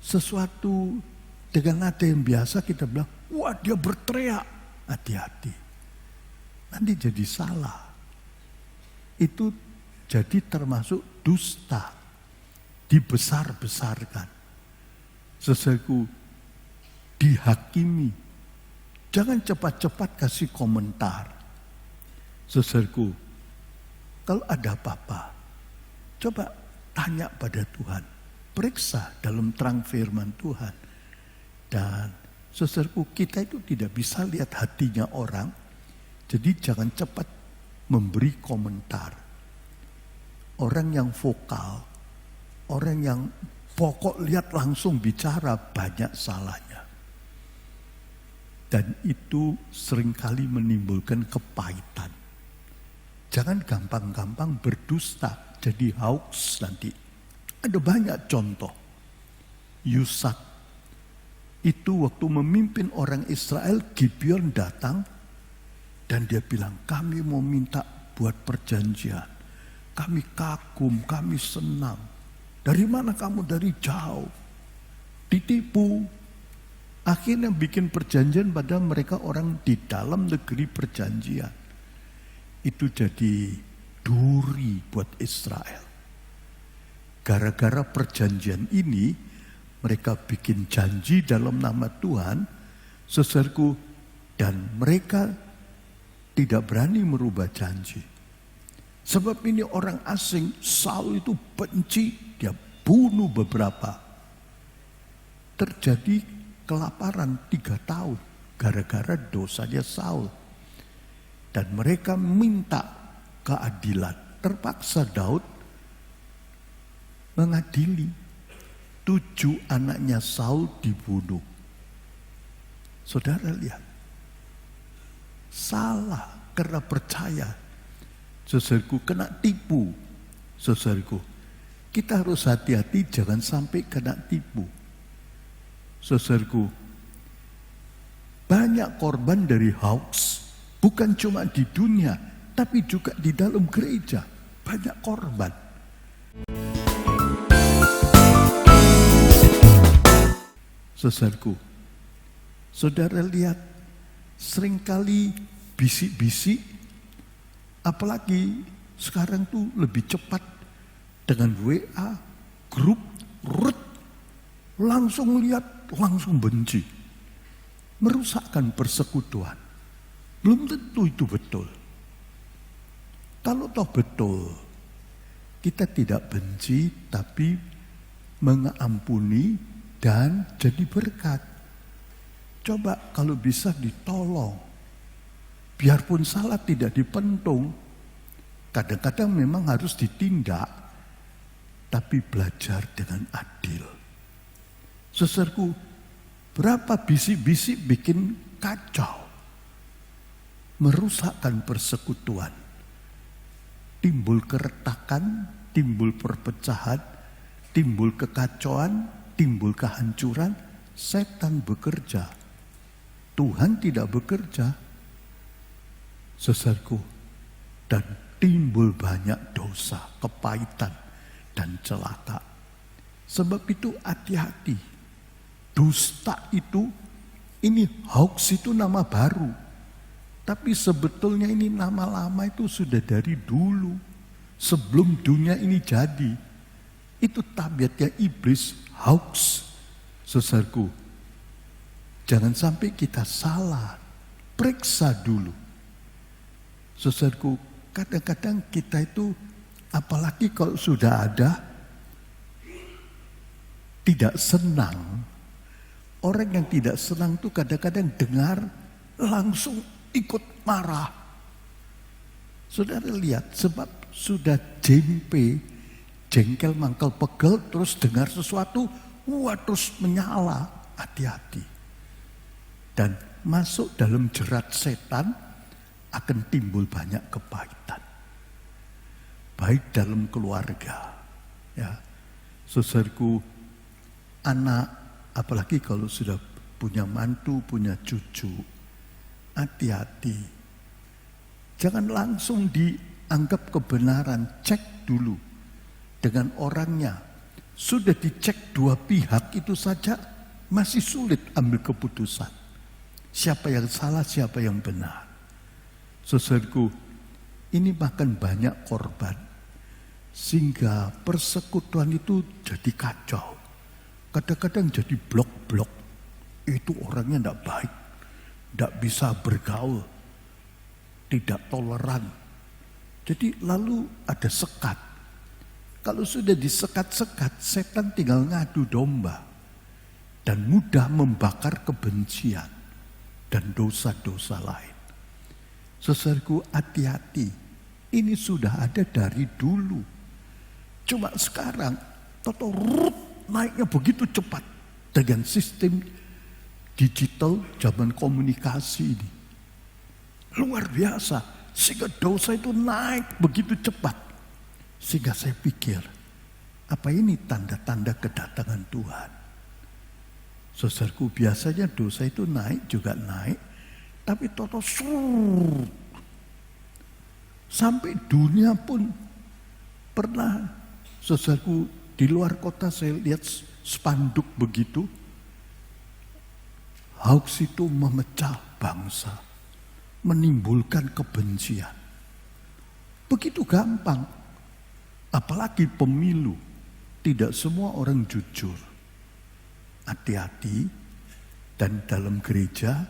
sesuatu dengan nada yang biasa, kita bilang, wah dia berteriak. Hati-hati. Nanti jadi salah. Itu jadi termasuk dusta. Dibesar-besarkan. Saudaraku, dihakimi. Jangan cepat-cepat kasih komentar. Saudaraku, kalau ada apa-apa, coba tanya pada Tuhan. Periksa dalam terang firman Tuhan. Dan saudaraku, kita itu tidak bisa lihat hatinya orang. Jadi jangan cepat memberi komentar. Orang yang vokal, orang yang pokok lihat langsung bicara, banyak salahnya. Dan itu seringkali menimbulkan kepahitan. Jangan gampang-gampang berdusta, jadi hoax nanti. Ada banyak contoh. Yusak itu waktu memimpin orang Israel, Gibeon datang dan dia bilang, kami mau minta buat perjanjian. Kami kagum, kami senang. Dari mana kamu? Dari jauh. Ditipu. Akhirnya bikin perjanjian pada mereka orang di dalam negeri perjanjian. Itu jadi duri buat Israel. Gara-gara perjanjian ini, mereka bikin janji dalam nama Tuhan, saudaraku, dan mereka tidak berani merubah janji. Sebab ini orang asing, Saul itu benci, dia bunuh beberapa. Terjadi kelaparan 3 tahun gara-gara dosanya Saul. Dan mereka minta keadilan. Terpaksa Daud mengadili. 7 anaknya Saul dibunuh. Saudara lihat. Salah karena percaya. Saudaraku, kena tipu. Saudaraku, kita harus hati-hati jangan sampai kena tipu. Saudaraku, banyak korban dari hoax, bukan cuma di dunia, tapi juga di dalam gereja. Banyak korban. Saudaraku, saudara lihat, seringkali bisik-bisik, apalagi sekarang tuh lebih cepat dengan WA, grup, langsung lihat, langsung benci. Merusakkan persekutuan. Belum tentu itu betul. Kalau toh betul, kita tidak benci tapi mengampuni dan jadi berkat. Coba kalau bisa ditolong. Biarpun salah tidak dipentung. Kadang-kadang memang harus ditindak. Tapi belajar dengan adil. Saudaraku, berapa bisik-bisik bikin kacau. Merusakkan persekutuan. Timbul keretakan, timbul perpecahan. timbul kekacauan, timbul kehancuran, setan bekerja. Tuhan tidak bekerja. Saudaraku, dan timbul banyak dosa, kepahitan, dan celaka. Sebab itu hati-hati. Dusta itu, ini hoax itu nama baru. Tapi sebetulnya ini nama lama itu sudah dari dulu. Sebelum dunia ini jadi. Itu tabiatnya iblis, hoax. Saudaraku, jangan sampai kita salah. Periksa dulu. Saudaraku, kadang-kadang kita itu, apalagi kalau sudah ada, tidak senang. Orang yang tidak senang itu kadang-kadang dengar, langsung ikut marah. Saudara lihat, sebab sudah jengkel mangkel pegel, terus dengar sesuatu, wah terus menyala. Hati-hati. Dan masuk dalam jerat setan, akan timbul banyak kepahitan. Baik dalam keluarga. Ya, saudaraku, anak, apalagi kalau sudah punya mantu, punya cucu, hati-hati. Jangan langsung dianggap kebenaran, cek dulu dengan orangnya. Sudah dicek dua pihak itu saja masih sulit ambil keputusan. Siapa yang salah, siapa yang benar. Saudaraku, ini makan banyak korban. Sehingga persekutuan itu jadi kacau. Kadang-kadang jadi blok-blok. Itu orangnya tidak baik. Tidak bisa bergaul. Tidak toleran. Jadi lalu ada sekat. Kalau sudah disekat-sekat, setan tinggal ngadu domba. Dan mudah membakar kebencian. Dan dosa-dosa lain. Saudaraku, hati-hati. Ini sudah ada dari dulu. Cuma sekarang, naiknya begitu cepat. Dengan sistem digital zaman komunikasi ini. Luar biasa. Sehingga dosa itu naik begitu cepat. Sehingga saya pikir, apa ini tanda-tanda kedatangan Tuhan? Saudaraku, biasanya dosa itu naik juga naik. Tapi sampai dunia pun pernah, saudaraku, di luar kota saya lihat spanduk begitu. Hoax itu memecah bangsa, menimbulkan kebencian. Begitu gampang. Apalagi pemilu, tidak semua orang jujur. Hati-hati, dan dalam gereja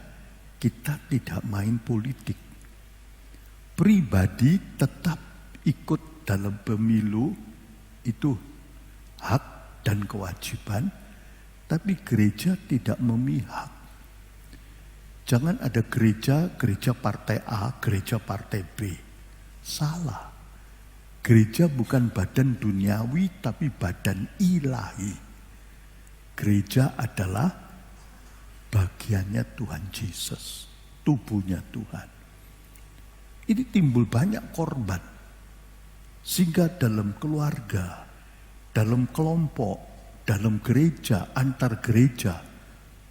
kita tidak main politik. Pribadi tetap ikut dalam pemilu, itu hak dan kewajiban, tapi gereja tidak memihak. Jangan ada gereja partai A, gereja partai B. Salah. Gereja bukan badan duniawi, tapi badan ilahi. Gereja adalah bagiannya Tuhan Yesus, tubuhnya Tuhan. Ini timbul banyak korban. Sehingga dalam keluarga, dalam kelompok, dalam gereja, antar gereja,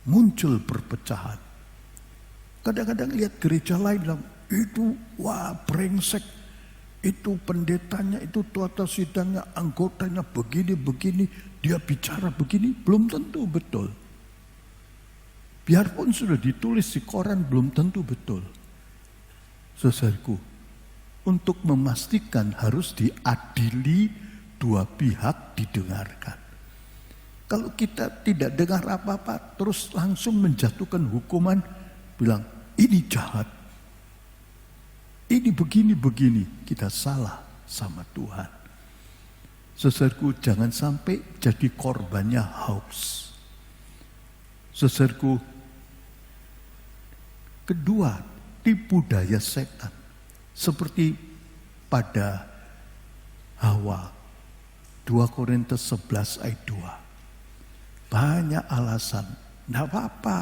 muncul perpecahan. Kadang-kadang lihat gereja lain bilang, itu wah brengsek, itu pendetanya, itu tuata sidangnya, anggotanya begini-begini, dia bicara begini, belum tentu betul. Biarpun sudah ditulis di koran, belum tentu betul. Saudaraku, untuk memastikan harus diadili, dua pihak didengarkan. Kalau kita tidak dengar apa-apa, terus langsung menjatuhkan hukuman, bilang ini jahat, ini begini-begini, kita salah sama Tuhan. Saudaraku, jangan sampai jadi korbannya hoax. Saudaraku, kedua, tipu daya setan. Seperti pada Hawa, 2 Korintus 11 ayat 2. Banyak alasan, tidak apa-apa.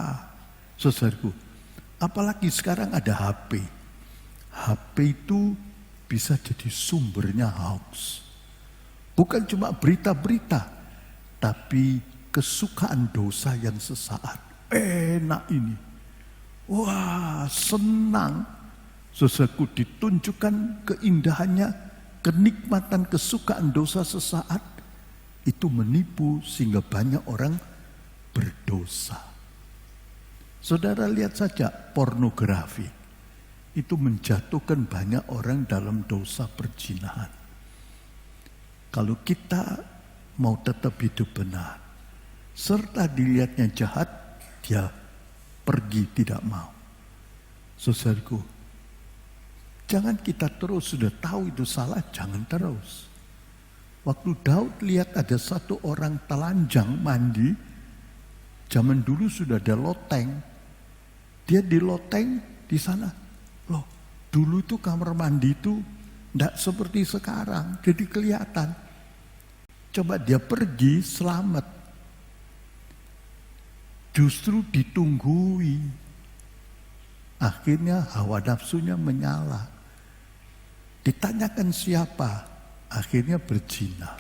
Saudaraku, apalagi sekarang ada HP. HP itu bisa jadi sumbernya hoax. Bukan cuma berita-berita, Tapi kesukaan dosa yang sesaat, enak ini. Wah, senang. Saudaraku, ditunjukkan keindahannya, kenikmatan kesukaan dosa sesaat, itu menipu sehingga banyak orang berdosa. Saudara lihat saja pornografi, itu menjatuhkan banyak orang dalam dosa perzinahan. Kalau kita mau tetap hidup benar, serta dilihatnya jahat, dia pergi tidak mau. Saudaraku, jangan kita terus sudah tahu itu salah, jangan terus. Waktu Daud lihat ada satu orang telanjang mandi, zaman dulu sudah ada loteng. Dia di loteng di sana. Loh, dulu itu kamar mandi itu tidak seperti sekarang, jadi kelihatan. Coba dia pergi selamat. Justru ditunggui. Akhirnya hawa nafsunya menyala. Ditanyakan siapa? Akhirnya berzina.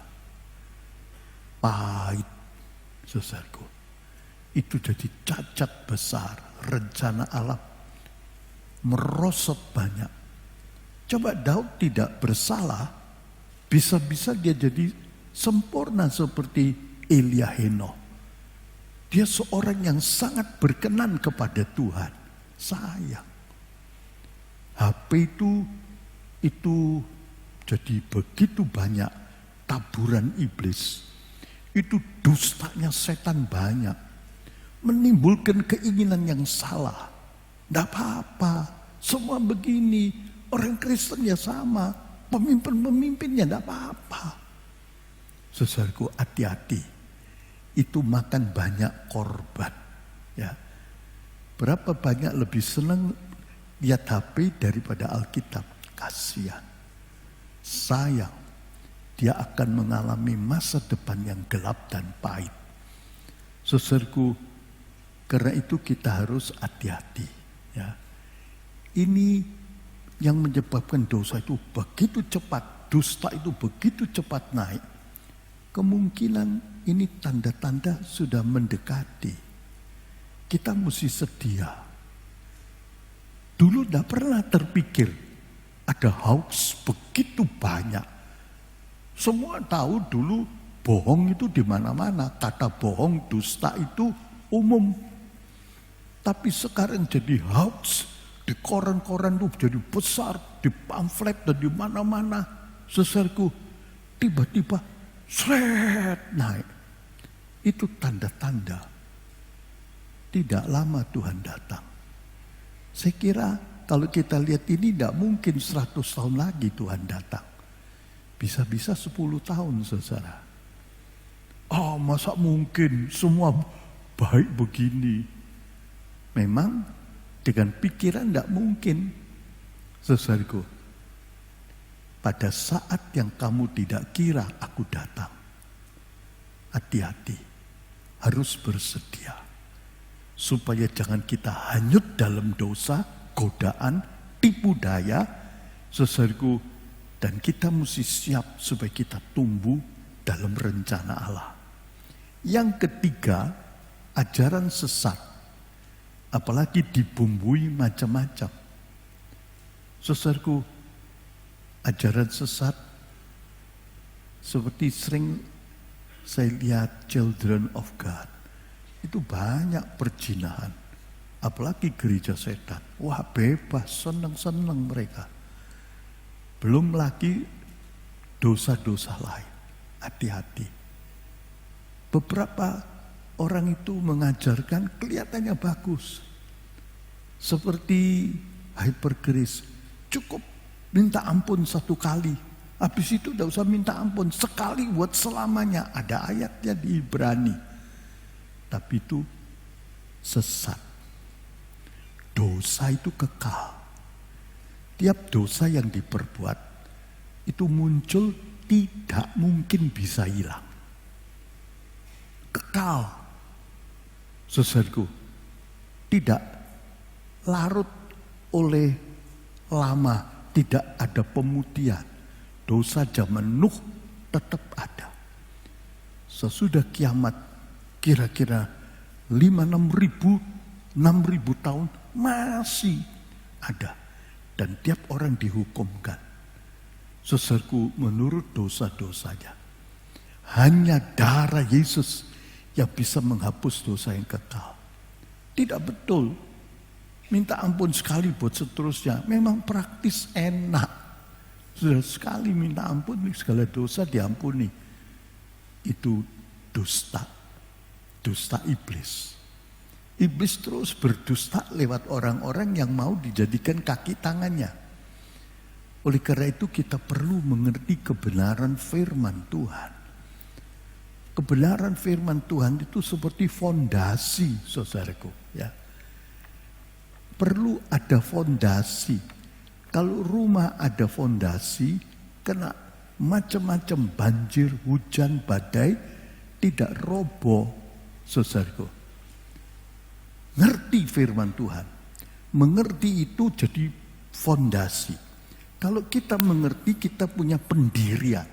Pahit, saudaraku. Itu jadi cacat besar. Rencana Allah merosot banyak. Coba Daud tidak bersalah, bisa-bisa dia jadi sempurna seperti Elia Henokh. Dia seorang yang sangat berkenan kepada Tuhan. Sayang. HP itu jadi begitu banyak taburan iblis. Itu dustanya setan banyak. Menimbulkan keinginan yang salah. Tidak apa-apa. Semua begini. Orang Kristen ya sama. Pemimpin-pemimpinnya tidak apa-apa. Saudaraku, hati-hati. Itu makan banyak korban. Ya. Berapa banyak lebih senang lihat HP daripada Alkitab. Kasihan. Sayang, dia akan mengalami masa depan yang gelap dan pahit. Saudaraku, karena itu kita harus hati-hati. Ya. Ini yang menyebabkan dosa itu begitu cepat, dusta itu begitu cepat naik. Kemungkinan ini tanda-tanda sudah mendekati. Kita mesti sedia. Dulu tidak pernah terpikir ada hoax begitu banyak. Semua tahu dulu bohong itu di mana-mana. Kata bohong, dusta itu umum. Tapi sekarang jadi hoax. Di koran-koran itu jadi besar. Di pamflet dan di mana-mana. Saudaraku, tiba-tiba seret naik. Itu tanda-tanda. Tidak lama Tuhan datang. Saya kira kalau kita lihat ini tidak mungkin 100 tahun lagi Tuhan datang. Bisa-bisa 10 tahun, saudara. Oh, masa mungkin semua baik begini? Memang dengan pikiran tidak mungkin, saudaraku. Pada saat yang kamu tidak kira aku datang. Hati-hati, harus bersedia. Supaya jangan kita hanyut dalam dosa, godaan, tipu daya, saudaraku, dan kita mesti siap supaya kita tumbuh dalam rencana Allah. Yang ketiga, ajaran sesat, apalagi dibumbui macam-macam. Saudaraku, ajaran sesat seperti sering saya lihat Children of God, itu banyak perzinahan. Apalagi gereja setan. Wah, bebas, senang-senang mereka. Belum lagi dosa-dosa lain. Hati-hati. Beberapa orang itu mengajarkan kelihatannya bagus. Seperti hypergrace. Cukup minta ampun 1 kali. Habis itu tidak usah minta ampun. Sekali buat selamanya. Ada ayatnya di Ibrani. Tapi itu sesat. Dosa itu kekal. Tiap dosa yang diperbuat itu muncul, tidak mungkin bisa hilang. Kekal. Saudaraku, tidak larut oleh lama, tidak ada pemutihan. Dosa zaman Nuh tetap ada. sesudah kiamat kira-kira 6.000 tahun masih ada. Dan tiap orang dihukumkan, saudaraku, menurut dosa-dosanya. Hanya darah Yesus yang bisa menghapus dosa yang kekal. Tidak betul minta ampun sekali buat seterusnya. Memang praktis enak. Sudah sekali minta ampun, segala dosa diampuni. Itu dusta. Dusta iblis. Iblis terus berdusta lewat orang-orang yang mau dijadikan kaki tangannya. Oleh karena itu kita perlu mengerti kebenaran firman Tuhan. Kebenaran firman Tuhan itu seperti fondasi, saudaraku, ya. Perlu ada fondasi. Kalau rumah ada fondasi, kena macam-macam banjir, hujan, badai, tidak roboh, saudaraku. Ngerti firman Tuhan. Mengerti itu jadi fondasi. Kalau kita mengerti, kita punya pendirian.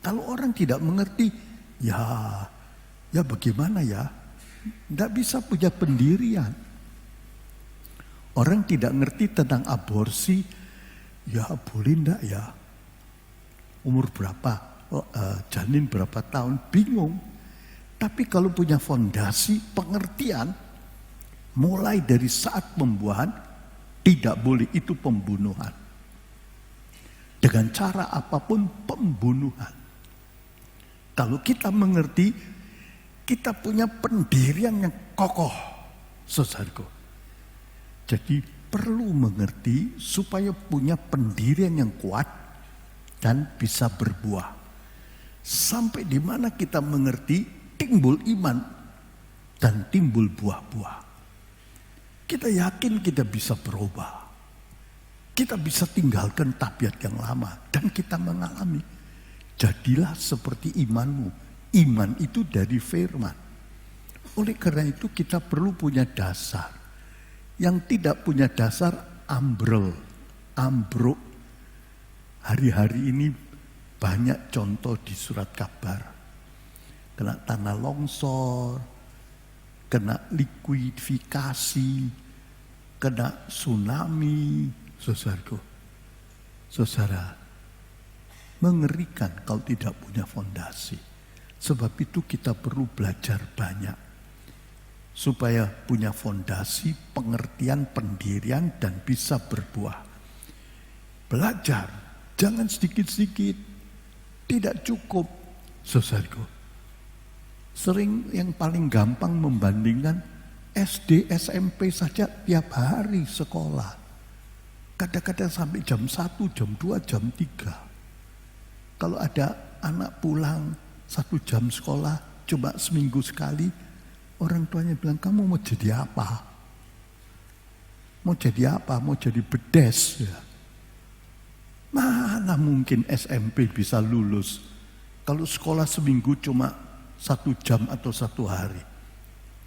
Kalau orang tidak mengerti, ya bagaimana ya? Tidak bisa punya pendirian. Orang tidak ngerti tentang aborsi, ya boleh enggak ya? Umur berapa? Janin berapa tahun? Bingung. Tapi kalau punya fondasi, pengertian, mulai dari saat pembuahan, tidak boleh, itu pembunuhan. Dengan cara apapun pembunuhan. Kalau kita mengerti, kita punya pendirian yang kokoh, saudaraku. Jadi perlu mengerti supaya punya pendirian yang kuat dan bisa berbuah. Sampai di mana kita mengerti, timbul iman dan timbul buah-buah. Kita yakin kita bisa berubah. Kita bisa tinggalkan tabiat yang lama dan kita mengalami. Jadilah seperti imanmu. Iman itu dari firman. Oleh karena itu kita perlu punya dasar. Yang tidak punya dasar ambrol, ambruk. Hari-hari ini banyak contoh di surat kabar. Kena tanah longsor, kena likuidifikasi, kena tsunami. Saudara, mengerikan kalau tidak punya fondasi. Sebab itu kita perlu belajar banyak. Supaya punya fondasi, pengertian, pendirian, dan bisa berbuah. Belajar, jangan sedikit-sedikit. Tidak cukup, saudaraku. Sering yang paling gampang membandingkan SD, SMP saja tiap hari sekolah. Kadang-kadang sampai jam 1, jam 2, jam 3. Kalau ada anak pulang 1 jam sekolah, coba seminggu sekali, orang tuanya bilang, kamu mau jadi apa? Mau jadi apa? Mau jadi bedes ya? Mana mungkin SMP bisa lulus kalau sekolah seminggu cuma 1 jam atau 1 hari.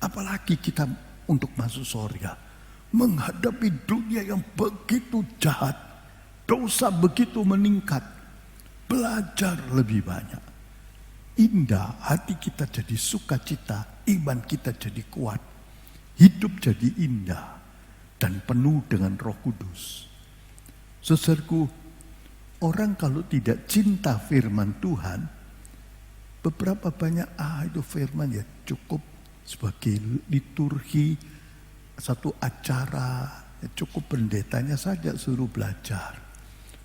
Apalagi kita untuk masuk surga. Menghadapi dunia yang begitu jahat, dosa begitu meningkat, belajar lebih banyak. Indah, hati kita jadi sukacita, iman kita jadi kuat, hidup jadi indah dan penuh dengan Roh Kudus. Saudaraku, orang kalau tidak cinta firman Tuhan, beberapa banyak itu firman ya cukup sebagai liturgi, satu acara, ya cukup pendetanya saja suruh belajar,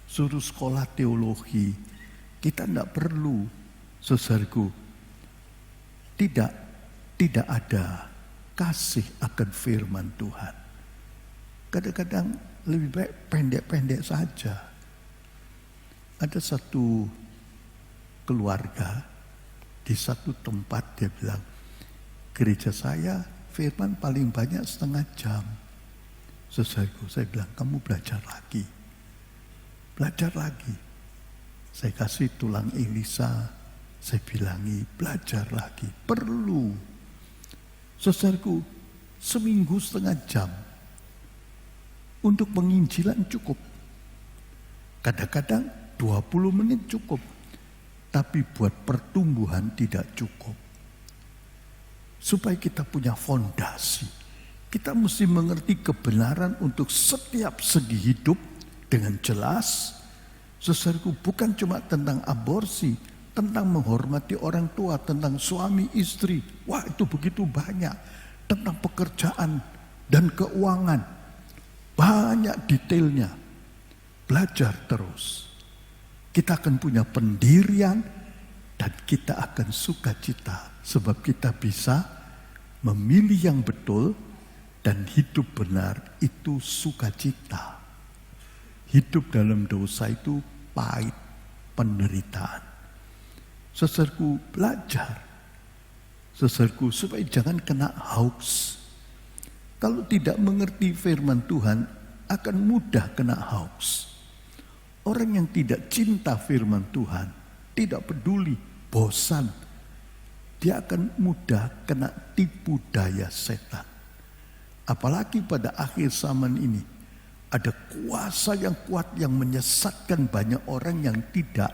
suruh sekolah teologi. Kita tidak perlu, saudaraku, tidak ada kasih akan firman Tuhan. Kadang-kadang lebih baik pendek-pendek saja. Ada satu keluarga di satu tempat, dia bilang, gereja saya firman paling banyak 1/2 jam. Saudaraku, saya bilang, kamu belajar lagi. Belajar lagi. Saya kasih tulang Elisa, saya bilangi, belajar lagi. Perlu. Saudaraku, seminggu 1/2 jam. Untuk penginjilan cukup. Kadang-kadang 20 menit cukup. tapi buat pertumbuhan tidak cukup. Supaya kita punya fondasi, kita mesti mengerti kebenaran untuk setiap segi hidup dengan jelas. Saudaraku, bukan cuma tentang aborsi, tentang menghormati orang tua, tentang suami istri. Wah, itu begitu banyak. Tentang pekerjaan dan keuangan. Banyak detailnya. Belajar terus. Kita akan punya pendirian dan kita akan sukacita. Sebab kita bisa memilih yang betul dan hidup benar itu sukacita. Hidup dalam dosa itu pahit, penderitaan. Saudaraku, belajar. Saudaraku, supaya jangan kena hoax. Kalau tidak mengerti firman Tuhan, akan mudah kena hoax. Orang yang tidak cinta firman Tuhan, tidak peduli, bosan, dia akan mudah kena tipu daya setan. Apalagi pada akhir zaman ini, ada kuasa yang kuat yang menyesatkan banyak orang yang tidak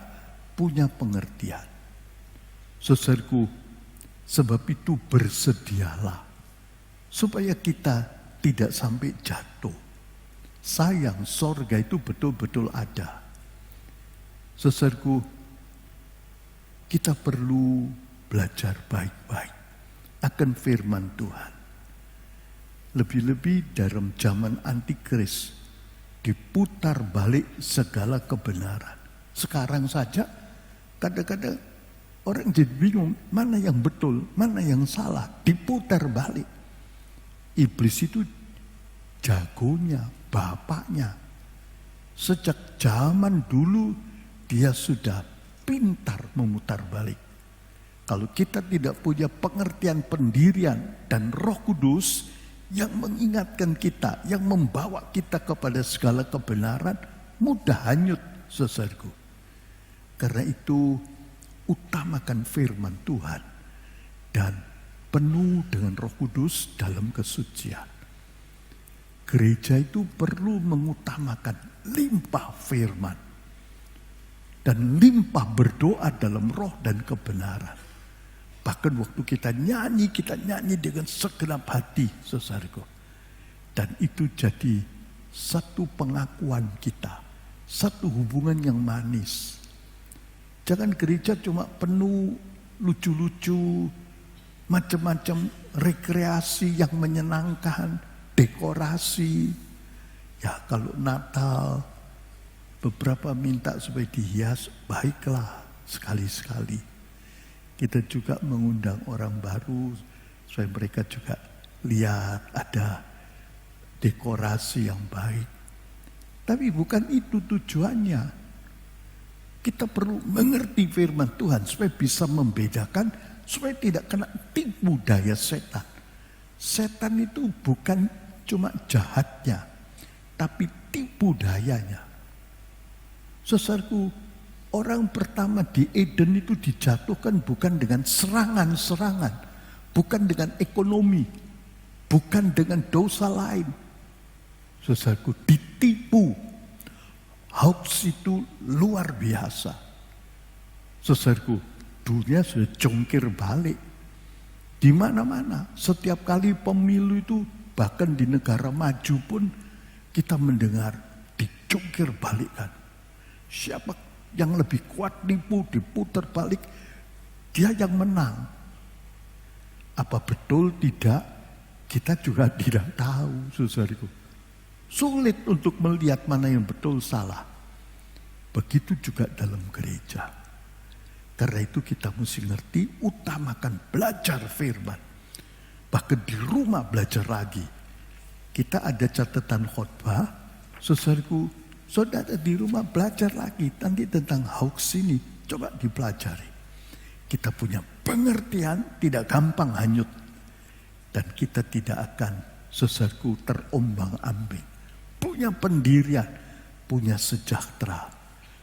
punya pengertian. Saudaraku, sebab itu bersedialah supaya kita tidak sampai jatuh. Sayang, sorga itu betul-betul ada. Saudaraku, kita perlu belajar baik-baik akan firman Tuhan. Lebih-lebih dalam zaman antikris, diputar balik segala kebenaran. Sekarang saja kadang-kadang orang jadi bingung mana yang betul, mana yang salah, diputar balik. Iblis itu jagonya, bapaknya. Sejak zaman dulu dia sudah pintar memutar balik. Kalau kita tidak punya pengertian pendirian dan Roh Kudus yang mengingatkan kita, yang membawa kita kepada segala kebenaran, mudah hanyut, saudaraku. Karena itu utamakan firman Tuhan dan penuh dengan Roh Kudus dalam kesucian. Gereja itu perlu mengutamakan limpah firman dan limpah berdoa dalam roh dan kebenaran. Bahkan waktu kita nyanyi dengan segenap hati, saudaraku. Dan itu jadi satu pengakuan kita, satu hubungan yang manis. Jangan gereja cuma penuh lucu-lucu, macam-macam rekreasi yang menyenangkan, dekorasi. Ya kalau Natal, beberapa minta supaya dihias, baiklah sekali-sekali. Kita juga mengundang orang baru supaya mereka juga lihat ada dekorasi yang baik. Tapi bukan itu tujuannya. Kita perlu mengerti firman Tuhan supaya bisa membedakan, supaya tidak kena tipu daya setan. Setan itu bukan cuma jahatnya, tapi tipu dayanya. Saudaraku, orang pertama di Eden itu dijatuhkan bukan dengan serangan-serangan, bukan dengan ekonomi, bukan dengan dosa lain. Saudaraku, ditipu. Hoax itu luar biasa. Saudaraku, dunia sudah jongkir balik. Di mana-mana, setiap kali pemilu itu, bahkan di negara maju pun kita mendengar dijongkir balikkan. Siapa yang lebih kuat nipu, diputar balik, dia yang menang. Apa betul tidak? Kita juga tidak tahu, saudaraku. Sulit untuk melihat mana yang betul salah. Begitu juga dalam gereja. Karena itu kita mesti ngerti, utamakan belajar firman. Bahkan di rumah belajar lagi. Kita ada catatan khotbah, saudaraku, saudara di rumah belajar lagi nanti tentang hoax ini, coba dipelajari. Kita punya pengertian, tidak gampang hanyut. Dan kita tidak akan, saudaraku, terombang-ambing. Punya pendirian, punya sejahtera.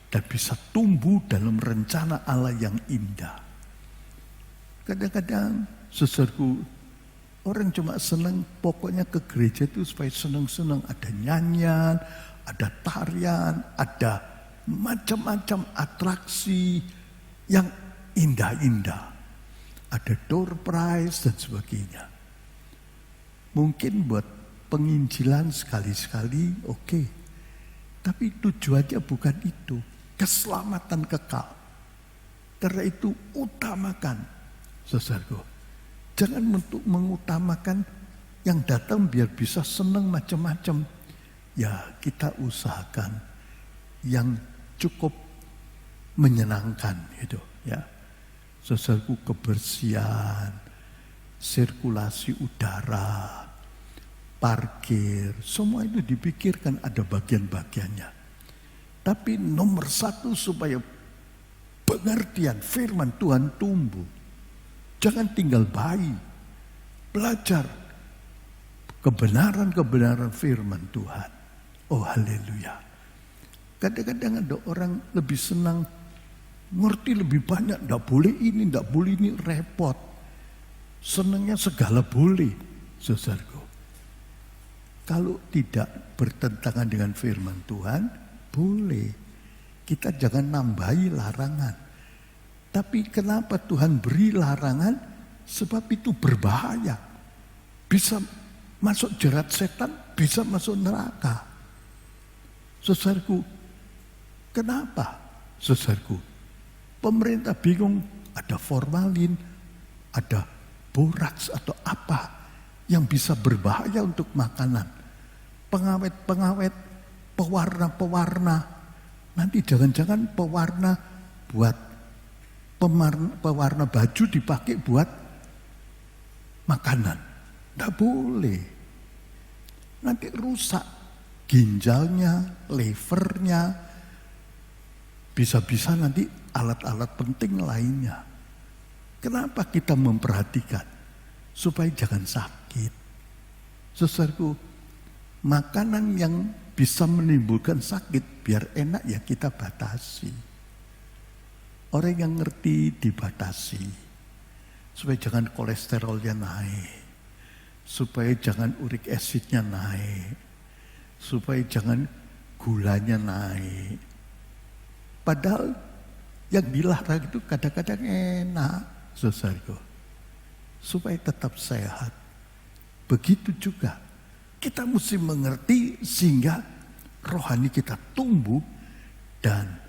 Dan bisa tumbuh dalam rencana Allah yang indah. Kadang-kadang, saudaraku, orang cuma senang pokoknya ke gereja itu supaya senang-senang. Ada nyanyian, ada tarian, ada macam-macam atraksi yang indah-indah. Ada door prize dan sebagainya. Mungkin buat penginjilan sekali-sekali oke. Tapi tujuannya bukan itu. Keselamatan kekal. Karena itu utamakan, saudaraku. Jangan mengutamakan yang datang biar bisa senang macam-macam. Ya kita usahakan yang cukup menyenangkan itu ya. Saudaraku, kebersihan, sirkulasi udara, parkir, semua itu dipikirkan ada bagian-bagiannya. Tapi nomor satu supaya pengertian firman Tuhan tumbuh. Jangan tinggal bayi. Belajar kebenaran-kebenaran firman Tuhan. Oh haleluya. Kadang-kadang ada orang lebih senang ngerti lebih banyak. Tidak boleh ini, tidak boleh ini, repot. Senangnya segala boleh, saudaraku. Kalau tidak bertentangan dengan firman Tuhan, boleh. Kita jangan nambahi larangan. Tapi kenapa Tuhan beri larangan? Sebab itu berbahaya. Bisa masuk jerat setan, bisa masuk neraka. Saudaraku, kenapa? Saudaraku, pemerintah bingung, ada formalin, ada boraks atau apa yang bisa berbahaya untuk makanan. Pengawet-pengawet, pewarna-pewarna. Nanti jangan-jangan pewarna buat pewarna baju dipakai buat makanan. Tidak boleh. Nanti rusak ginjalnya, levernya. Bisa-bisa nanti alat-alat penting lainnya. Kenapa kita memperhatikan? Supaya jangan sakit. Saudaraku, makanan yang bisa menimbulkan sakit biar enak ya kita batasi. Orang yang ngerti dibatasi. Supaya jangan kolesterolnya naik. Supaya jangan uric acidnya naik. Supaya jangan gulanya naik. Padahal yang dilarang itu kadang-kadang enak, saudaraku. Supaya tetap sehat. Begitu juga kita mesti mengerti sehingga rohani kita tumbuh dan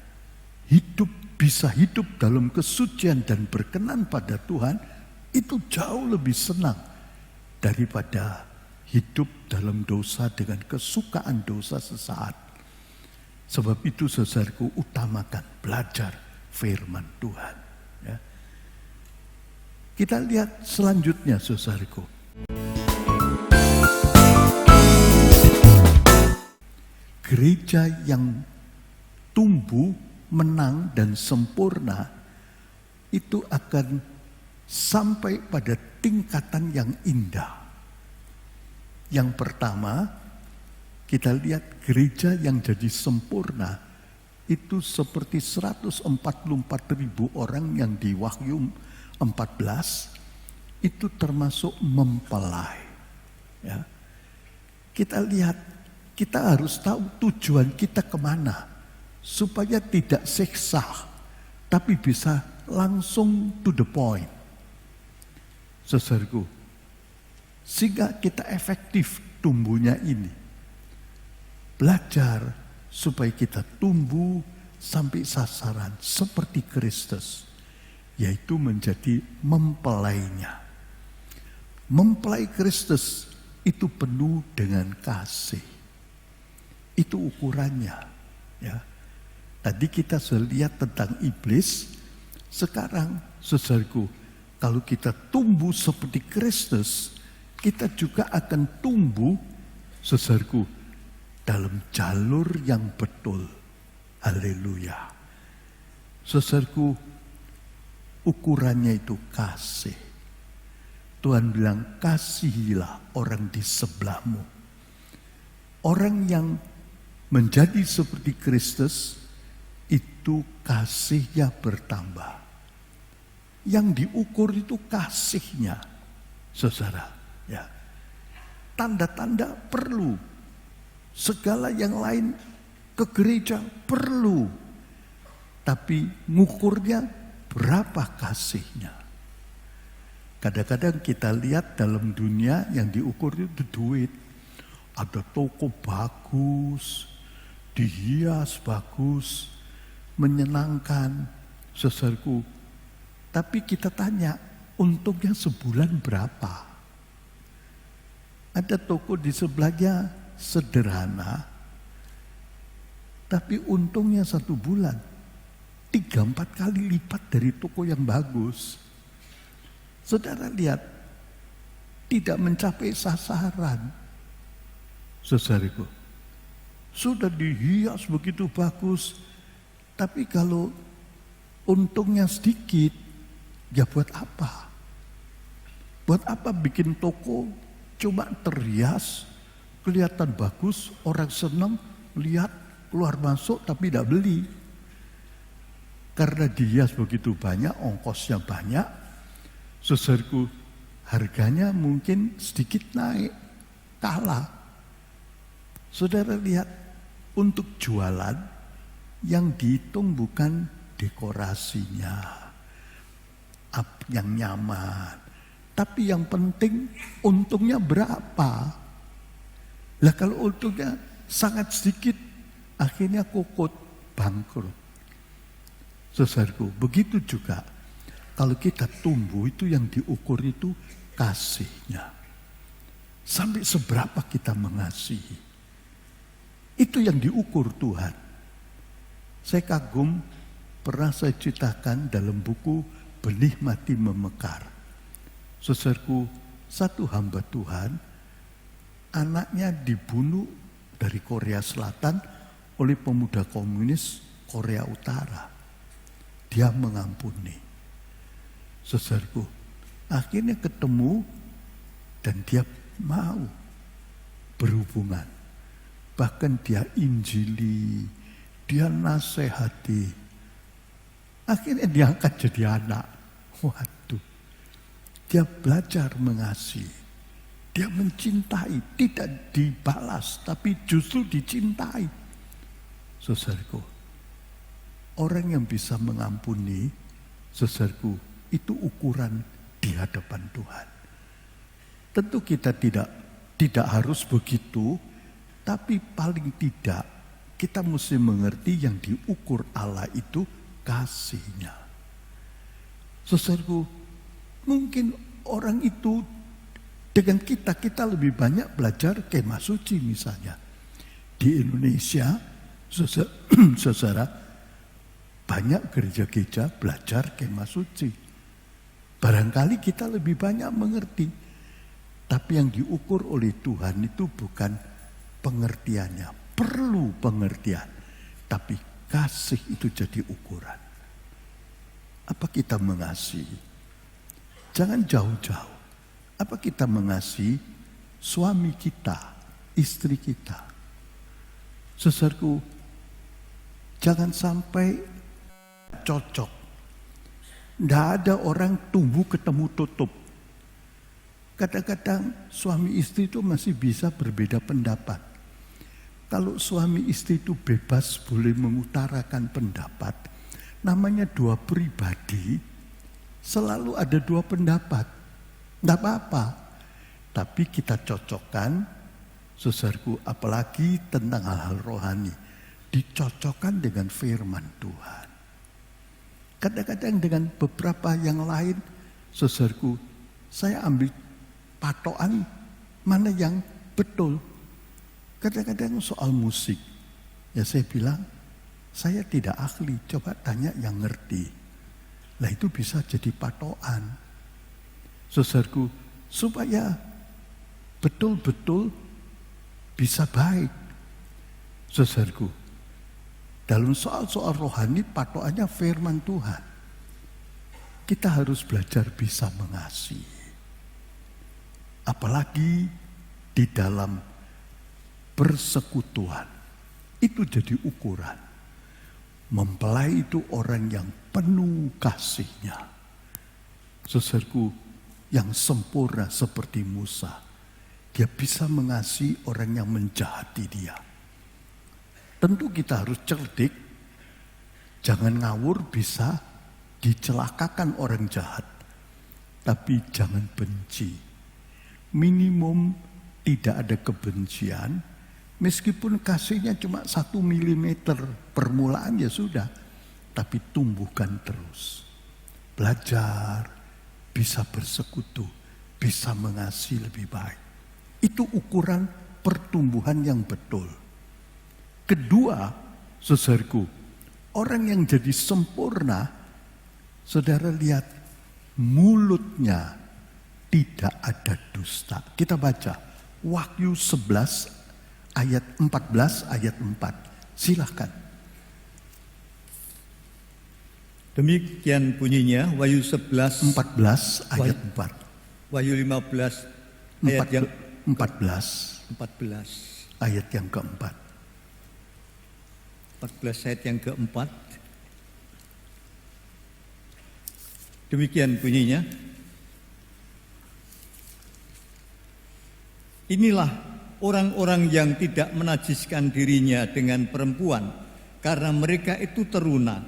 bisa hidup dalam kesucian dan berkenan pada Tuhan, itu jauh lebih senang daripada hidup dalam dosa dengan kesukaan dosa sesaat. Sebab itu saudaraku, utamakan belajar firman Tuhan. Ya. Kita lihat selanjutnya saudaraku. Gereja yang tumbuh, menang dan sempurna itu akan sampai pada tingkatan yang indah. Yang pertama, kita lihat gereja yang jadi sempurna itu seperti 144.000 orang yang di Wahyu 14 itu termasuk mempelai. Ya. Kita lihat, kita harus tahu tujuan kita kemana supaya tidak siksa, tapi bisa langsung to the point. Saudaraku, sehingga kita efektif tumbuhnya ini. Belajar supaya kita tumbuh sampai sasaran seperti Kristus, yaitu menjadi mempelainya. Mempelai Kristus itu penuh dengan kasih. Itu ukurannya. Ya. Tadi kita sudah lihat tentang iblis. Sekarang saudaraku, kalau kita tumbuh seperti Kristus, kita juga akan tumbuh saudaraku dalam jalur yang betul. Haleluya. Saudaraku, ukurannya itu kasih. Tuhan bilang, kasihilah orang di sebelahmu. Orang yang menjadi seperti Kristus itu kasihnya bertambah. Yang diukur itu kasihnya, saudara. Ya. Tanda-tanda perlu. Segala yang lain ke gereja perlu. Tapi ngukurnya berapa kasihnya. Kadang-kadang kita lihat dalam dunia yang diukur itu duit. Ada toko bagus, dihias bagus, menyenangkan, saudaraku. Tapi kita tanya, untungnya sebulan berapa? Ada toko di sebelahnya sederhana, tapi untungnya 1 bulan 3-4 kali lipat dari toko yang bagus. Saudara lihat, tidak mencapai sasaran. Saudaraku, sudah dihias begitu bagus, tapi kalau untungnya sedikit, ya buat apa? Buat apa bikin toko cuma terhias, kelihatan bagus, orang senang, lihat, keluar masuk tapi tidak beli. Karena dihias begitu banyak, ongkosnya banyak, saudaraku, harganya mungkin sedikit naik, kalah. Saudara lihat, untuk jualan yang dihitung bukan dekorasinya, yang nyaman, tapi yang penting untungnya berapa. Lah kalau untungnya sangat sedikit, akhirnya kokot, bangkrut. Saudaraku, begitu juga kalau kita tumbuh, itu yang diukur itu kasihnya. Sampai seberapa kita mengasihi. Itu yang diukur Tuhan. Saya kagum, pernah saya ceritakan dalam buku Benih Mati Memekar. Saudaraku, satu hamba Tuhan, anaknya dibunuh dari Korea Selatan oleh pemuda komunis Korea Utara. Dia mengampuni. Saudaraku, akhirnya ketemu dan dia mau berhubungan. Bahkan dia injili, dia nasihati. Akhirnya diangkat jadi anak. Waduh, dia belajar mengasihi. Dia mencintai, tidak dibalas, tapi justru dicintai. Saudaraku, orang yang bisa mengampuni, saudaraku, itu ukuran di hadapan Tuhan. Tentu kita tidak harus begitu, tapi paling tidak kita mesti mengerti yang diukur Allah itu kasihnya. Saudaraku, mungkin orang itu dengan kita lebih banyak belajar kemah suci misalnya. Di Indonesia, saudara, banyak gereja-gereja belajar kemah suci. Barangkali kita lebih banyak mengerti. Tapi yang diukur oleh Tuhan itu bukan pengertiannya. Perlu pengertian. Tapi kasih itu jadi ukuran. Apa kita mengasihi? Jangan jauh-jauh. Apa kita mengasihi suami kita, istri kita? Saudaraku, jangan sampai cocok. Tidak ada orang tumbuh ketemu tutup. Kadang-kadang suami istri itu masih bisa berbeda pendapat. Kalau suami istri itu bebas boleh mengutarakan pendapat, namanya dua pribadi, selalu ada dua pendapat. Tidak apa-apa. Tapi kita cocokkan, saudaraku, apalagi tentang hal-hal rohani, dicocokkan dengan firman Tuhan. Kadang-kadang dengan beberapa yang lain, saudaraku, saya ambil patokan mana yang betul. Kadang-kadang soal musik, ya saya bilang, saya tidak ahli, coba tanya yang ngerti. Lah itu bisa jadi patokan. Saudaraku, supaya betul-betul bisa baik. Saudaraku, dalam soal-soal rohani patokannya firman Tuhan. Kita harus belajar bisa mengasihi. Apalagi di dalam persekutuan. Itu jadi ukuran. Mempelai itu orang yang penuh kasihnya. Saudaraku, yang sempurna seperti Musa. Dia bisa mengasihi orang yang menjahati dia. Tentu kita harus cerdik, jangan ngawur bisa, dicelakakan orang jahat, tapi jangan benci. Minimum tidak ada kebencian, meskipun kasihnya cuma 1 milimeter permulaan ya sudah, tapi tumbuhkan terus. Belajar, bisa bersekutu, bisa mengasihi lebih baik. Itu ukuran pertumbuhan yang betul. Kedua, saudaraku, orang yang jadi sempurna, saudara lihat mulutnya tidak ada dusta. Kita baca Wahyu 11 ayat 14 ayat 4. Silakan. Demikian bunyinya Wahyu 11 14 ayat 4. Wahyu 15 ayat yang 14 ayat yang keempat. 14 ayat yang keempat. Demikian bunyinya. Inilah orang-orang yang tidak menajiskan dirinya dengan perempuan, karena mereka itu teruna.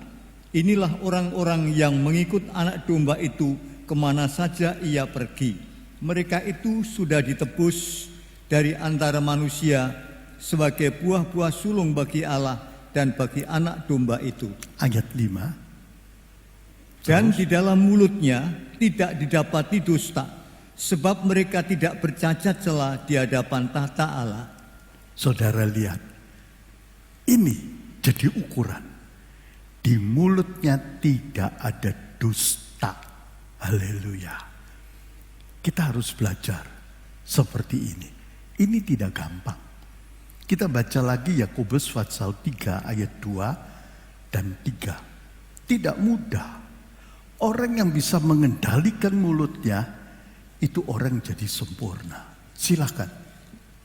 Inilah orang-orang yang mengikut anak domba itu kemana saja ia pergi. Mereka itu sudah ditebus dari antara manusia sebagai buah-buah sulung bagi Allah dan bagi anak domba itu. Ayat 5. Dan di dalam mulutnya tidak didapati dusta, sebab mereka tidak bercacat celah di hadapan tahta Allah. Saudara lihat, ini jadi ukuran. Di mulutnya tidak ada dusta. Haleluya. Kita harus belajar seperti ini. Ini tidak gampang. Kita baca lagi Yakobus pasal 3 ayat 2 dan 3. Tidak mudah. Orang yang bisa mengendalikan mulutnya, itu orang jadi sempurna. Silakan.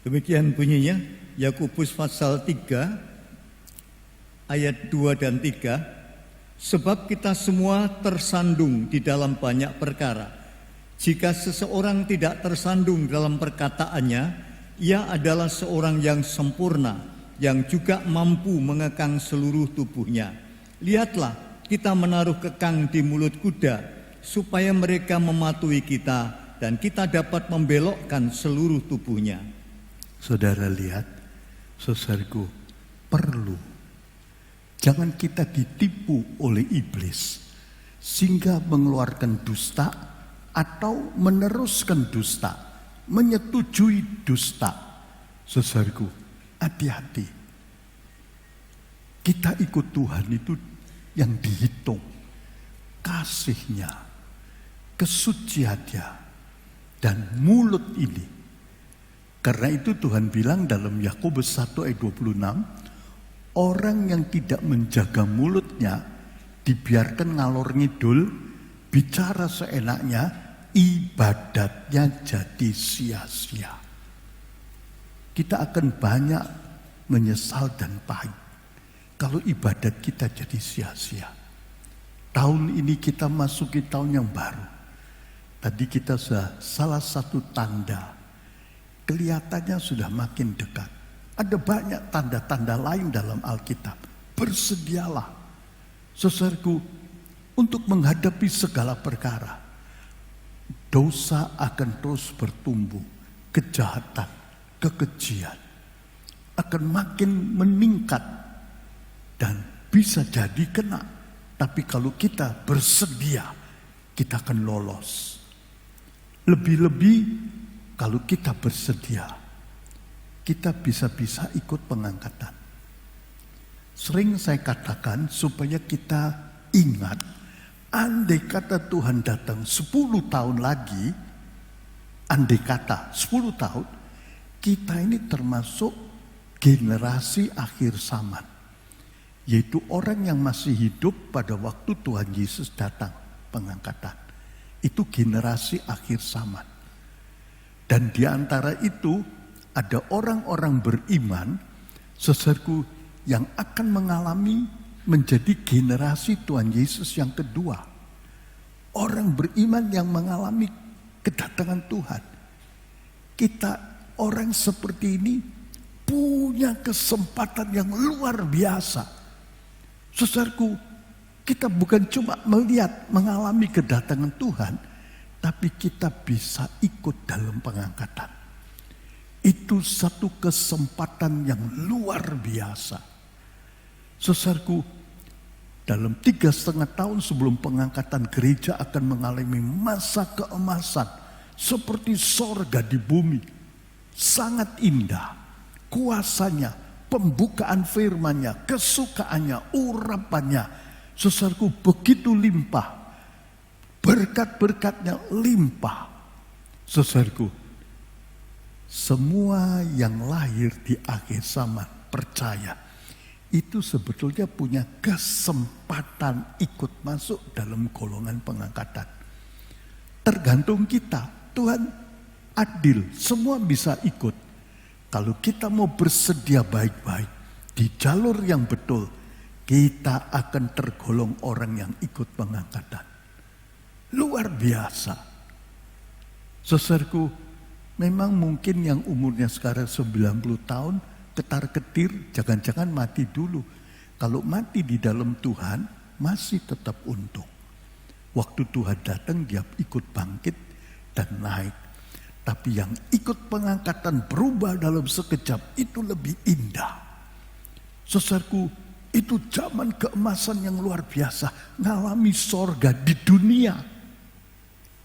Demikian bunyinya Yakobus pasal 3 ayat 2 dan 3. Sebab kita semua tersandung di dalam banyak perkara. Jika seseorang tidak tersandung dalam perkataannya, ia adalah seorang yang sempurna, yang juga mampu mengekang seluruh tubuhnya. Lihatlah, kita menaruh kekang di mulut kuda, supaya mereka mematuhi kita, dan kita dapat membelokkan seluruh tubuhnya. Saudara lihat, saudaraku, perlu. Jangan kita ditipu oleh iblis, sehingga mengeluarkan dusta, atau meneruskan dusta, menyetujui dusta. Saudaraku, hati-hati. Kita ikut Tuhan itu yang dihitung kasihnya, kesuciannya, dan mulut ini. Karena itu Tuhan bilang dalam Yakobus 1 ayat 26, orang yang tidak menjaga mulutnya dibiarkan ngalor ngidul, bicara seenaknya, ibadatnya jadi sia-sia. Kita akan banyak menyesal dan pahit kalau ibadat kita jadi sia-sia. Tahun ini kita masuki tahun yang baru. Tadi kita sudah salah satu tanda, kelihatannya sudah makin dekat. Ada banyak tanda-tanda lain dalam Alkitab. Bersedialah, saudaraku, untuk menghadapi segala perkara. Dosa akan terus bertumbuh, kejahatan, kekejian akan makin meningkat dan bisa jadi kena. Tapi kalau kita bersedia, kita akan lolos. Lebih-lebih kalau kita bersedia, kita bisa-bisa ikut pengangkatan. Sering saya katakan supaya kita ingat, andai kata Tuhan datang 10 tahun lagi, andai kata 10 tahun, kita ini termasuk generasi akhir zaman. Yaitu orang yang masih hidup pada waktu Tuhan Yesus datang pengangkatan. Itu generasi akhir zaman. Dan di antara itu ada orang-orang beriman, saudaraku, yang akan mengalami menjadi generasi Tuhan Yesus yang kedua. Orang beriman yang mengalami kedatangan Tuhan. Kita orang seperti ini punya kesempatan yang luar biasa. Saudaraku, Kita bukan cuma melihat, mengalami kedatangan Tuhan, tapi kita bisa ikut dalam pengangkatan. Itu satu kesempatan yang luar biasa. Saudaraku, dalam 3,5 tahun sebelum pengangkatan, gereja akan mengalami masa keemasan seperti sorga di bumi. Sangat indah, kuasanya, pembukaan firman-Nya, kesukaannya, urapannya. Saudaraku, begitu limpah, berkat-berkatnya limpah. Saudaraku, semua yang lahir di akhir zaman percaya, itu sebetulnya punya kesempatan ikut masuk dalam golongan pengangkatan. Tergantung kita. Tuhan adil, semua bisa ikut. Kalau kita mau bersedia baik-baik di jalur yang betul, kita akan tergolong orang yang ikut pengangkatan. Luar biasa. Saudaraku, memang mungkin yang umurnya sekarang 90 tahun, ketar-ketir, jangan-jangan mati dulu. Kalau mati di dalam Tuhan, masih tetap untung. Waktu Tuhan datang, dia ikut bangkit dan naik. Tapi yang ikut pengangkatan berubah dalam sekejap, itu lebih indah. Saudaraku, itu zaman keemasan yang luar biasa. Ngalami sorga di dunia.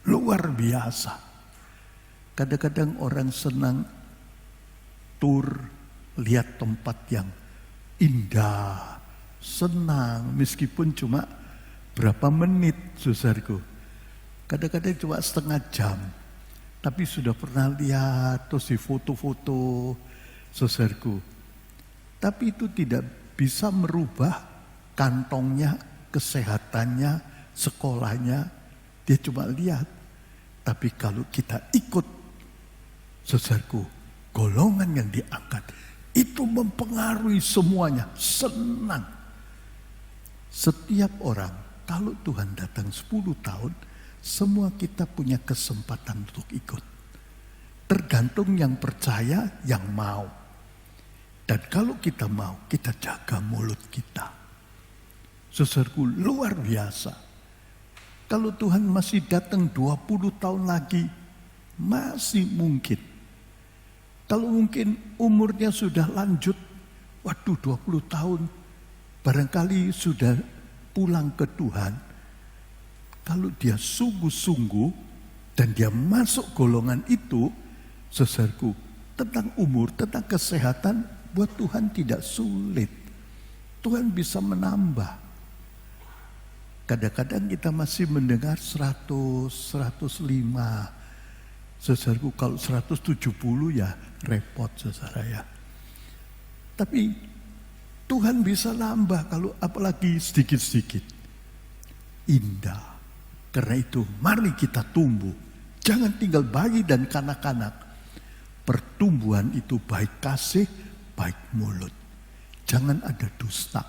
Luar biasa. Kadang-kadang orang senang tur, lihat tempat yang indah, senang, meskipun cuma berapa menit, saudaraku. Kadang-kadang cuma setengah jam, tapi sudah pernah lihat, terus di foto-foto, saudaraku. Tapi itu tidak bisa merubah kantongnya, kesehatannya, sekolahnya. Dia cuma lihat. Tapi kalau kita ikut, saudaraku, golongan yang diangkat, itu mempengaruhi semuanya. Senang. Setiap orang, kalau Tuhan datang 10 tahun, semua kita punya kesempatan untuk ikut. Tergantung yang percaya, yang mau. Dan kalau kita mau, kita jaga mulut kita. Saudaraku, luar biasa. Kalau Tuhan masih datang 20 tahun lagi, masih mungkin. Kalau mungkin umurnya sudah lanjut, waduh 20 tahun, barangkali sudah pulang ke Tuhan. Kalau dia sungguh-sungguh dan dia masuk golongan itu, saudaraku, tentang umur, tentang kesehatan, buat Tuhan tidak sulit. Tuhan bisa menambah. Kadang-kadang kita masih mendengar 100, 105. Saudaraku, kalau 170 ya repot, saudara ya. Tapi Tuhan bisa nambah, kalau apalagi sedikit-sedikit. Indah. Karena itu mari kita tumbuh. Jangan tinggal bayi dan kanak-kanak. Pertumbuhan itu baik kasih, baik mulut. Jangan ada dusta.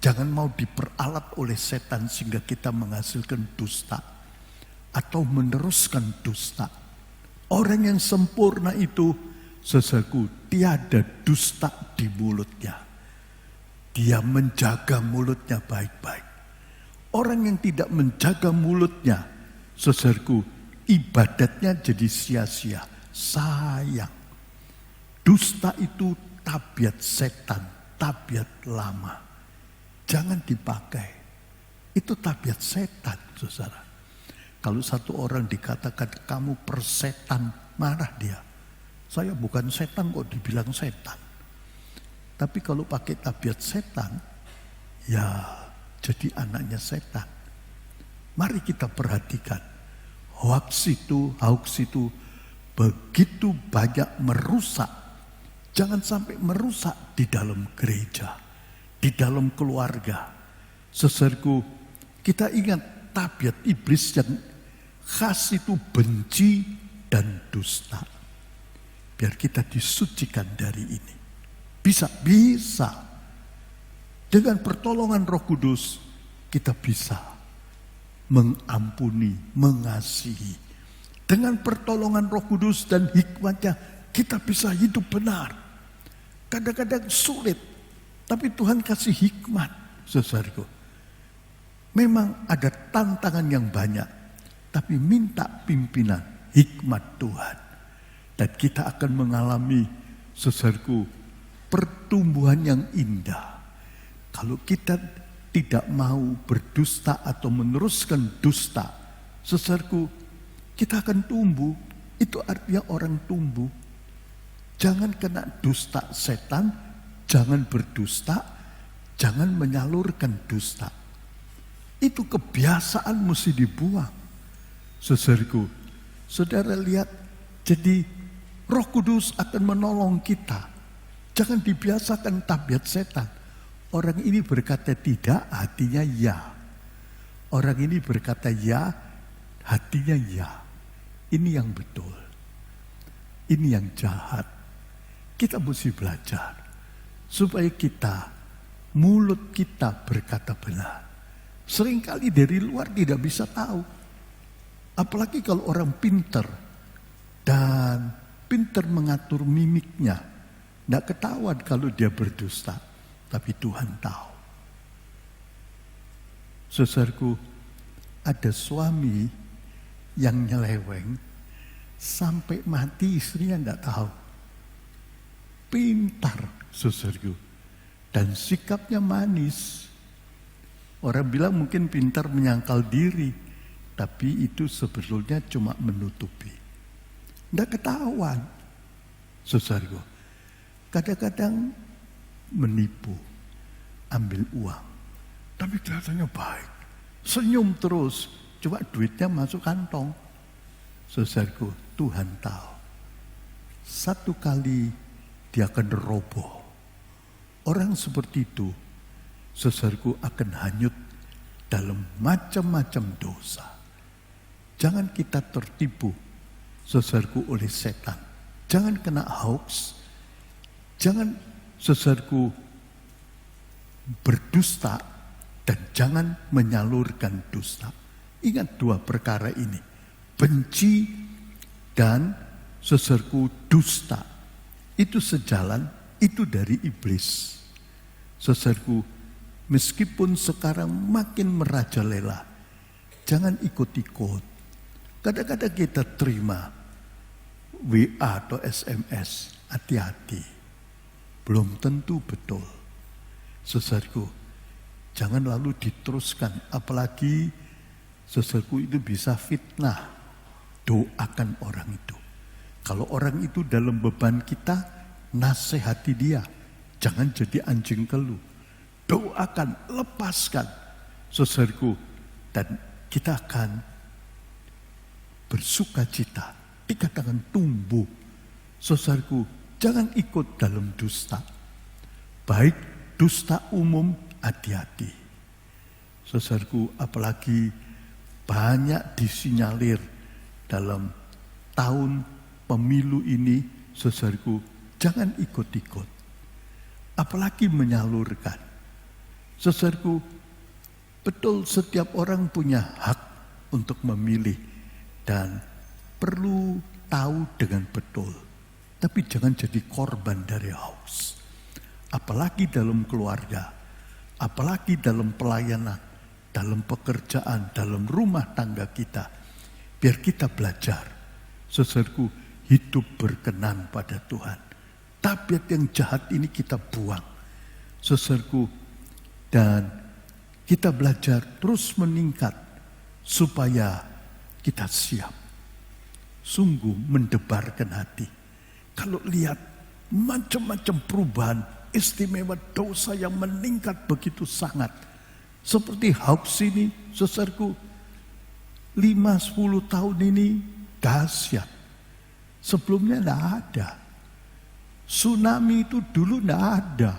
Jangan mau diperalat oleh setan sehingga kita menghasilkan dusta. Atau meneruskan dusta. Orang yang sempurna itu, saudaraku, tiada dusta di mulutnya. Dia menjaga mulutnya baik-baik. Orang yang tidak menjaga mulutnya, saudaraku, ibadatnya jadi sia-sia. Sayang. Dusta itu tabiat setan, tabiat lama. Jangan dipakai. Itu tabiat setan, saudara. Kalau satu orang dikatakan kamu persetan, marah dia. Saya bukan setan kok dibilang setan. Tapi kalau pakai tabiat setan, ya jadi anaknya setan. Mari kita perhatikan. Hoax itu begitu banyak merusak. Jangan sampai merusak di dalam gereja, di dalam keluarga. Saudaraku, kita ingat tabiat iblis yang khas itu benci dan dusta. Biar kita disucikan dari ini. Bisa. Dengan pertolongan Roh Kudus, kita bisa mengampuni, mengasihi. Dengan pertolongan Roh Kudus dan hikmatnya, kita bisa hidup benar. Kadang-kadang sulit, tapi Tuhan kasih hikmat, saudaraku. Memang ada tantangan yang banyak, tapi minta pimpinan, hikmat Tuhan. Dan kita akan mengalami, saudaraku, pertumbuhan yang indah. Kalau kita tidak mau berdusta atau meneruskan dusta, saudaraku, kita akan tumbuh. Itu artinya orang tumbuh. Jangan kena dusta setan, jangan berdusta, jangan menyalurkan dusta. Itu kebiasaan mesti dibuang. Saudaraku, saudara lihat, jadi Roh Kudus akan menolong kita. Jangan dibiasakan tabiat setan. Orang ini berkata tidak, hatinya ya. Orang ini berkata ya, hatinya ya. Ini yang betul. Ini yang jahat. Kita mesti belajar supaya mulut kita berkata benar. Seringkali dari luar tidak bisa tahu. Apalagi kalau orang pinter dan pinter mengatur mimiknya. Tidak ketahuan kalau dia berdusta. Tapi Tuhan tahu. Saudaraku, ada suami yang nyeleweng sampai mati istrinya tidak tahu. Pintar, saudaraku. Dan sikapnya manis. Orang bilang mungkin pintar menyangkal diri, tapi itu sebetulnya cuma menutupi. Tidak ketahuan, saudaraku. Kadang-kadang menipu, ambil uang, tapi kelihatannya baik. Senyum terus, coba duitnya masuk kantong. Saudaraku, Tuhan tahu. Satu kali dia akan roboh. Orang seperti itu, saudaraku, akan hanyut dalam macam-macam dosa. Jangan kita tertipu, saudaraku, oleh setan. Jangan kena hoax. Jangan, saudaraku, berdusta dan jangan menyalurkan dusta. Ingat dua perkara ini. Benci dan, saudaraku, dusta. Itu sejalan, itu dari iblis. Saudaraku, meskipun sekarang makin merajalela, jangan ikut-ikut. Kadang-kadang kita terima WA atau SMS, hati-hati. Belum tentu betul. Saudaraku, jangan lalu diteruskan. Apalagi, saudaraku, itu bisa fitnah. Doakan orang itu. Kalau orang itu dalam beban kita, nasihati dia. Jangan jadi anjing keluh. Doakan, lepaskan, saudaraku, dan kita akan bersuka cita, dikatakan tumbuh. Saudaraku, jangan ikut dalam dusta. Baik dusta umum, hati-hati. Saudaraku, apalagi banyak disinyalir dalam tahun pemilu ini, saudaraku, jangan ikut-ikut. Apalagi menyalurkan. Saudaraku, betul setiap orang punya hak untuk memilih dan perlu tahu dengan betul. Tapi jangan jadi korban dari hoax. Apalagi dalam keluarga, apalagi dalam pelayanan, dalam pekerjaan, dalam rumah tangga kita. Biar kita belajar, saudaraku, hidup berkenan pada Tuhan. Tabiat yang jahat ini kita buang, saudaraku, dan kita belajar terus meningkat supaya kita siap. Sungguh mendebarkan hati. Kalau lihat macam-macam perubahan, istimewa dosa yang meningkat begitu sangat. Seperti hoax ini, saudaraku, 5-10 tahun ini dahsyat. Sebelumnya tidak ada. Tsunami itu dulu tidak ada.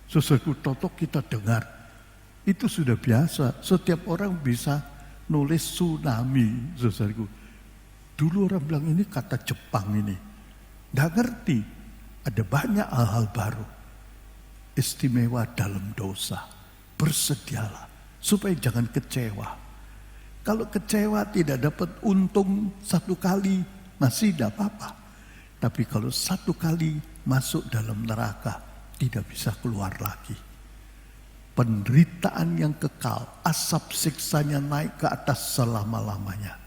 Saudaraku, totok kita dengar. Itu sudah biasa. Setiap orang bisa nulis tsunami, saudaraku. Dulu orang bilang ini kata Jepang ini. Tidak ngerti. Ada banyak hal-hal baru. Istimewa dalam dosa. Bersedialah. Supaya jangan kecewa. Kalau kecewa tidak dapat untung satu kali, masih tidak apa-apa. Tapi kalau satu kali masuk dalam neraka, tidak bisa keluar lagi. penderitaan yang kekal, asap siksanya naik ke atas selama-lamanya.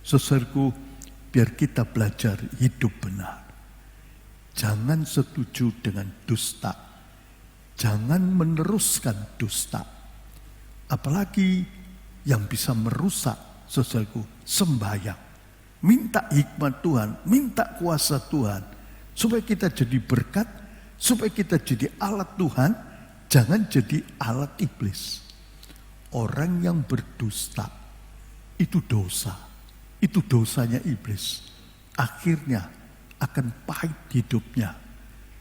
Saudaraku, biar kita belajar hidup benar. Jangan setuju dengan dusta. Jangan meneruskan dusta. Apalagi yang bisa merusak, saudaraku, sembahyang. Minta hikmat Tuhan, minta kuasa Tuhan. Supaya kita jadi berkat, supaya kita jadi alat Tuhan, jangan jadi alat iblis. Orang yang berdusta, itu dosa. Itu dosanya iblis. Akhirnya akan pahit hidupnya.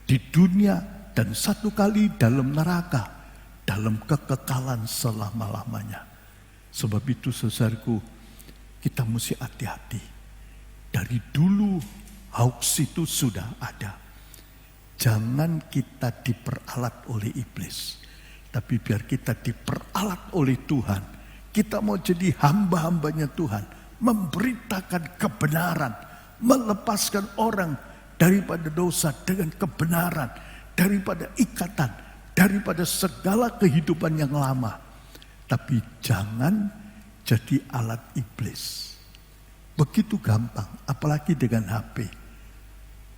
Di dunia dan satu kali dalam neraka. Dalam kekekalan selama-lamanya. Sebab itu saudaraku, kita mesti hati-hati. Dari dulu hoax itu sudah ada. Jangan kita diperalat oleh iblis. Tapi biar kita diperalat oleh Tuhan. Kita mau jadi hamba-hambanya Tuhan. Memberitakan kebenaran. Melepaskan orang daripada dosa dengan kebenaran. Daripada ikatan. Daripada segala kehidupan yang lama. Tapi jangan jadi alat iblis. Begitu gampang, apalagi dengan HP.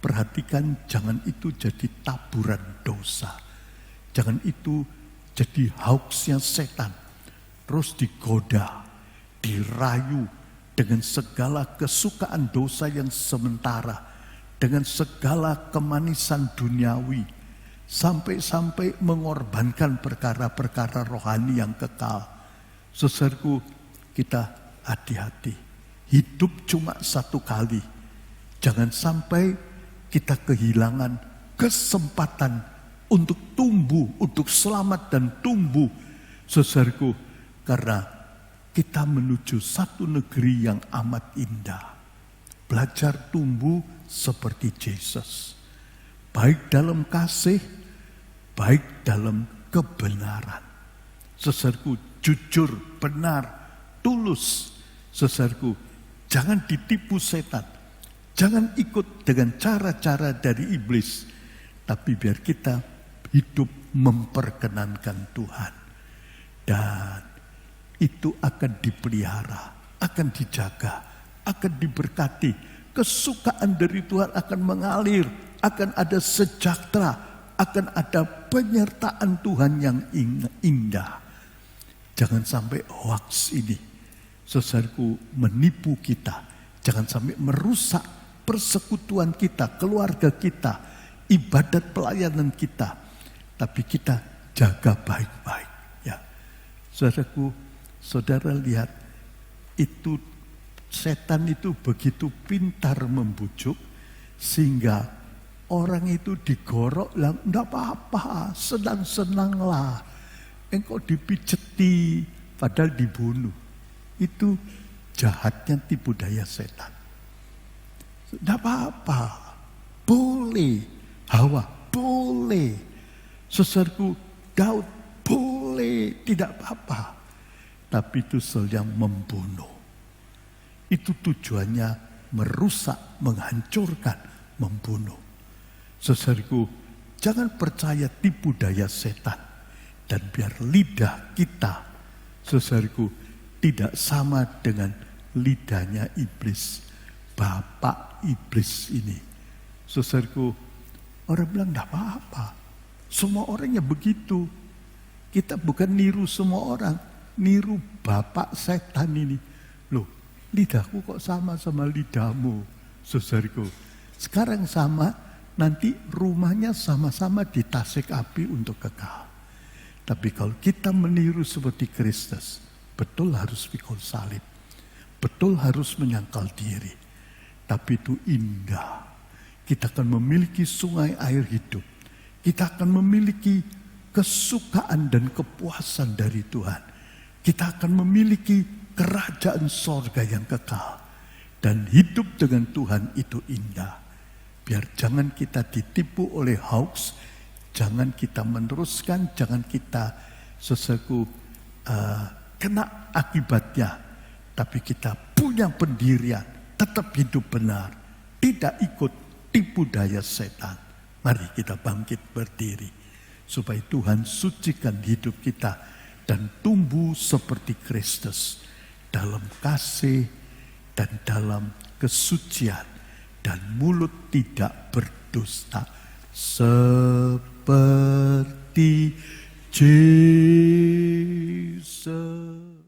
Perhatikan, jangan itu jadi taburan dosa. Jangan itu jadi hoaxnya setan. Terus digoda, dirayu dengan segala kesukaan dosa yang sementara. Dengan segala kemanisan duniawi. Sampai-sampai mengorbankan perkara-perkara rohani yang kekal. Saudaraku, kita hati-hati. Hidup cuma satu kali. Jangan sampai kita kehilangan kesempatan untuk tumbuh, untuk selamat dan tumbuh. Saudaraku, karena kita menuju satu negeri yang amat indah. Belajar tumbuh seperti Yesus. Baik dalam kasih, baik dalam kebenaran. Saudaraku, jujur, benar, tulus. Saudaraku, jangan ditipu setan. Jangan ikut dengan cara-cara dari iblis. Tapi biar kita hidup memperkenankan Tuhan. Dan itu akan dipelihara, akan dijaga, akan diberkati. Kesukaan dari Tuhan akan mengalir, akan ada sejahtera, akan ada penyertaan Tuhan yang indah. Jangan sampai hoax ini, saudaraku, menipu kita. Jangan sampai merusak persekutuan kita, keluarga kita, ibadat pelayanan kita. Tapi kita jaga baik-baik. Ya, saudaraku, saudara lihat itu setan itu begitu pintar membujuk sehingga orang itu digorok, lah enggak apa-apa, senang-senanglah. Engkau dipijeti padahal dibunuh. Itu jahatnya tipu daya setan. Tidak apa-apa. Boleh. Hawa boleh. Saudaraku, Daud boleh. Tidak apa-apa. Tapi itu yang membunuh. Itu tujuannya merusak, menghancurkan, membunuh. Saudaraku, jangan percaya tipu daya setan. Dan biar lidah kita, saudaraku, tidak sama dengan lidahnya iblis. Bapak iblis ini. Saudaraku, orang bilang tidak apa-apa. Semua orangnya begitu. Kita bukan niru semua orang. Niru bapak setan ini. Loh, lidahku kok sama lidahmu, saudaraku. Sekarang sama, nanti rumahnya sama-sama di tasik api untuk kekal. Tapi kalau kita meniru seperti Kristus, betul harus pikul salib. Betul harus menyangkal diri. Tapi itu indah. Kita akan memiliki sungai air hidup. Kita akan memiliki kesukaan dan kepuasan dari Tuhan. Kita akan memiliki kerajaan sorga yang kekal. Dan hidup dengan Tuhan itu indah. Biar jangan kita ditipu oleh hoax. Jangan kita meneruskan, jangan kita kena akibatnya. Tapi kita punya pendirian, tetap hidup benar. Tidak ikut tipu daya setan. Mari kita bangkit berdiri. supaya Tuhan sucikan hidup kita dan tumbuh seperti Kristus dalam kasih dan dalam kesucian dan mulut tidak berdusta seperti Yesus.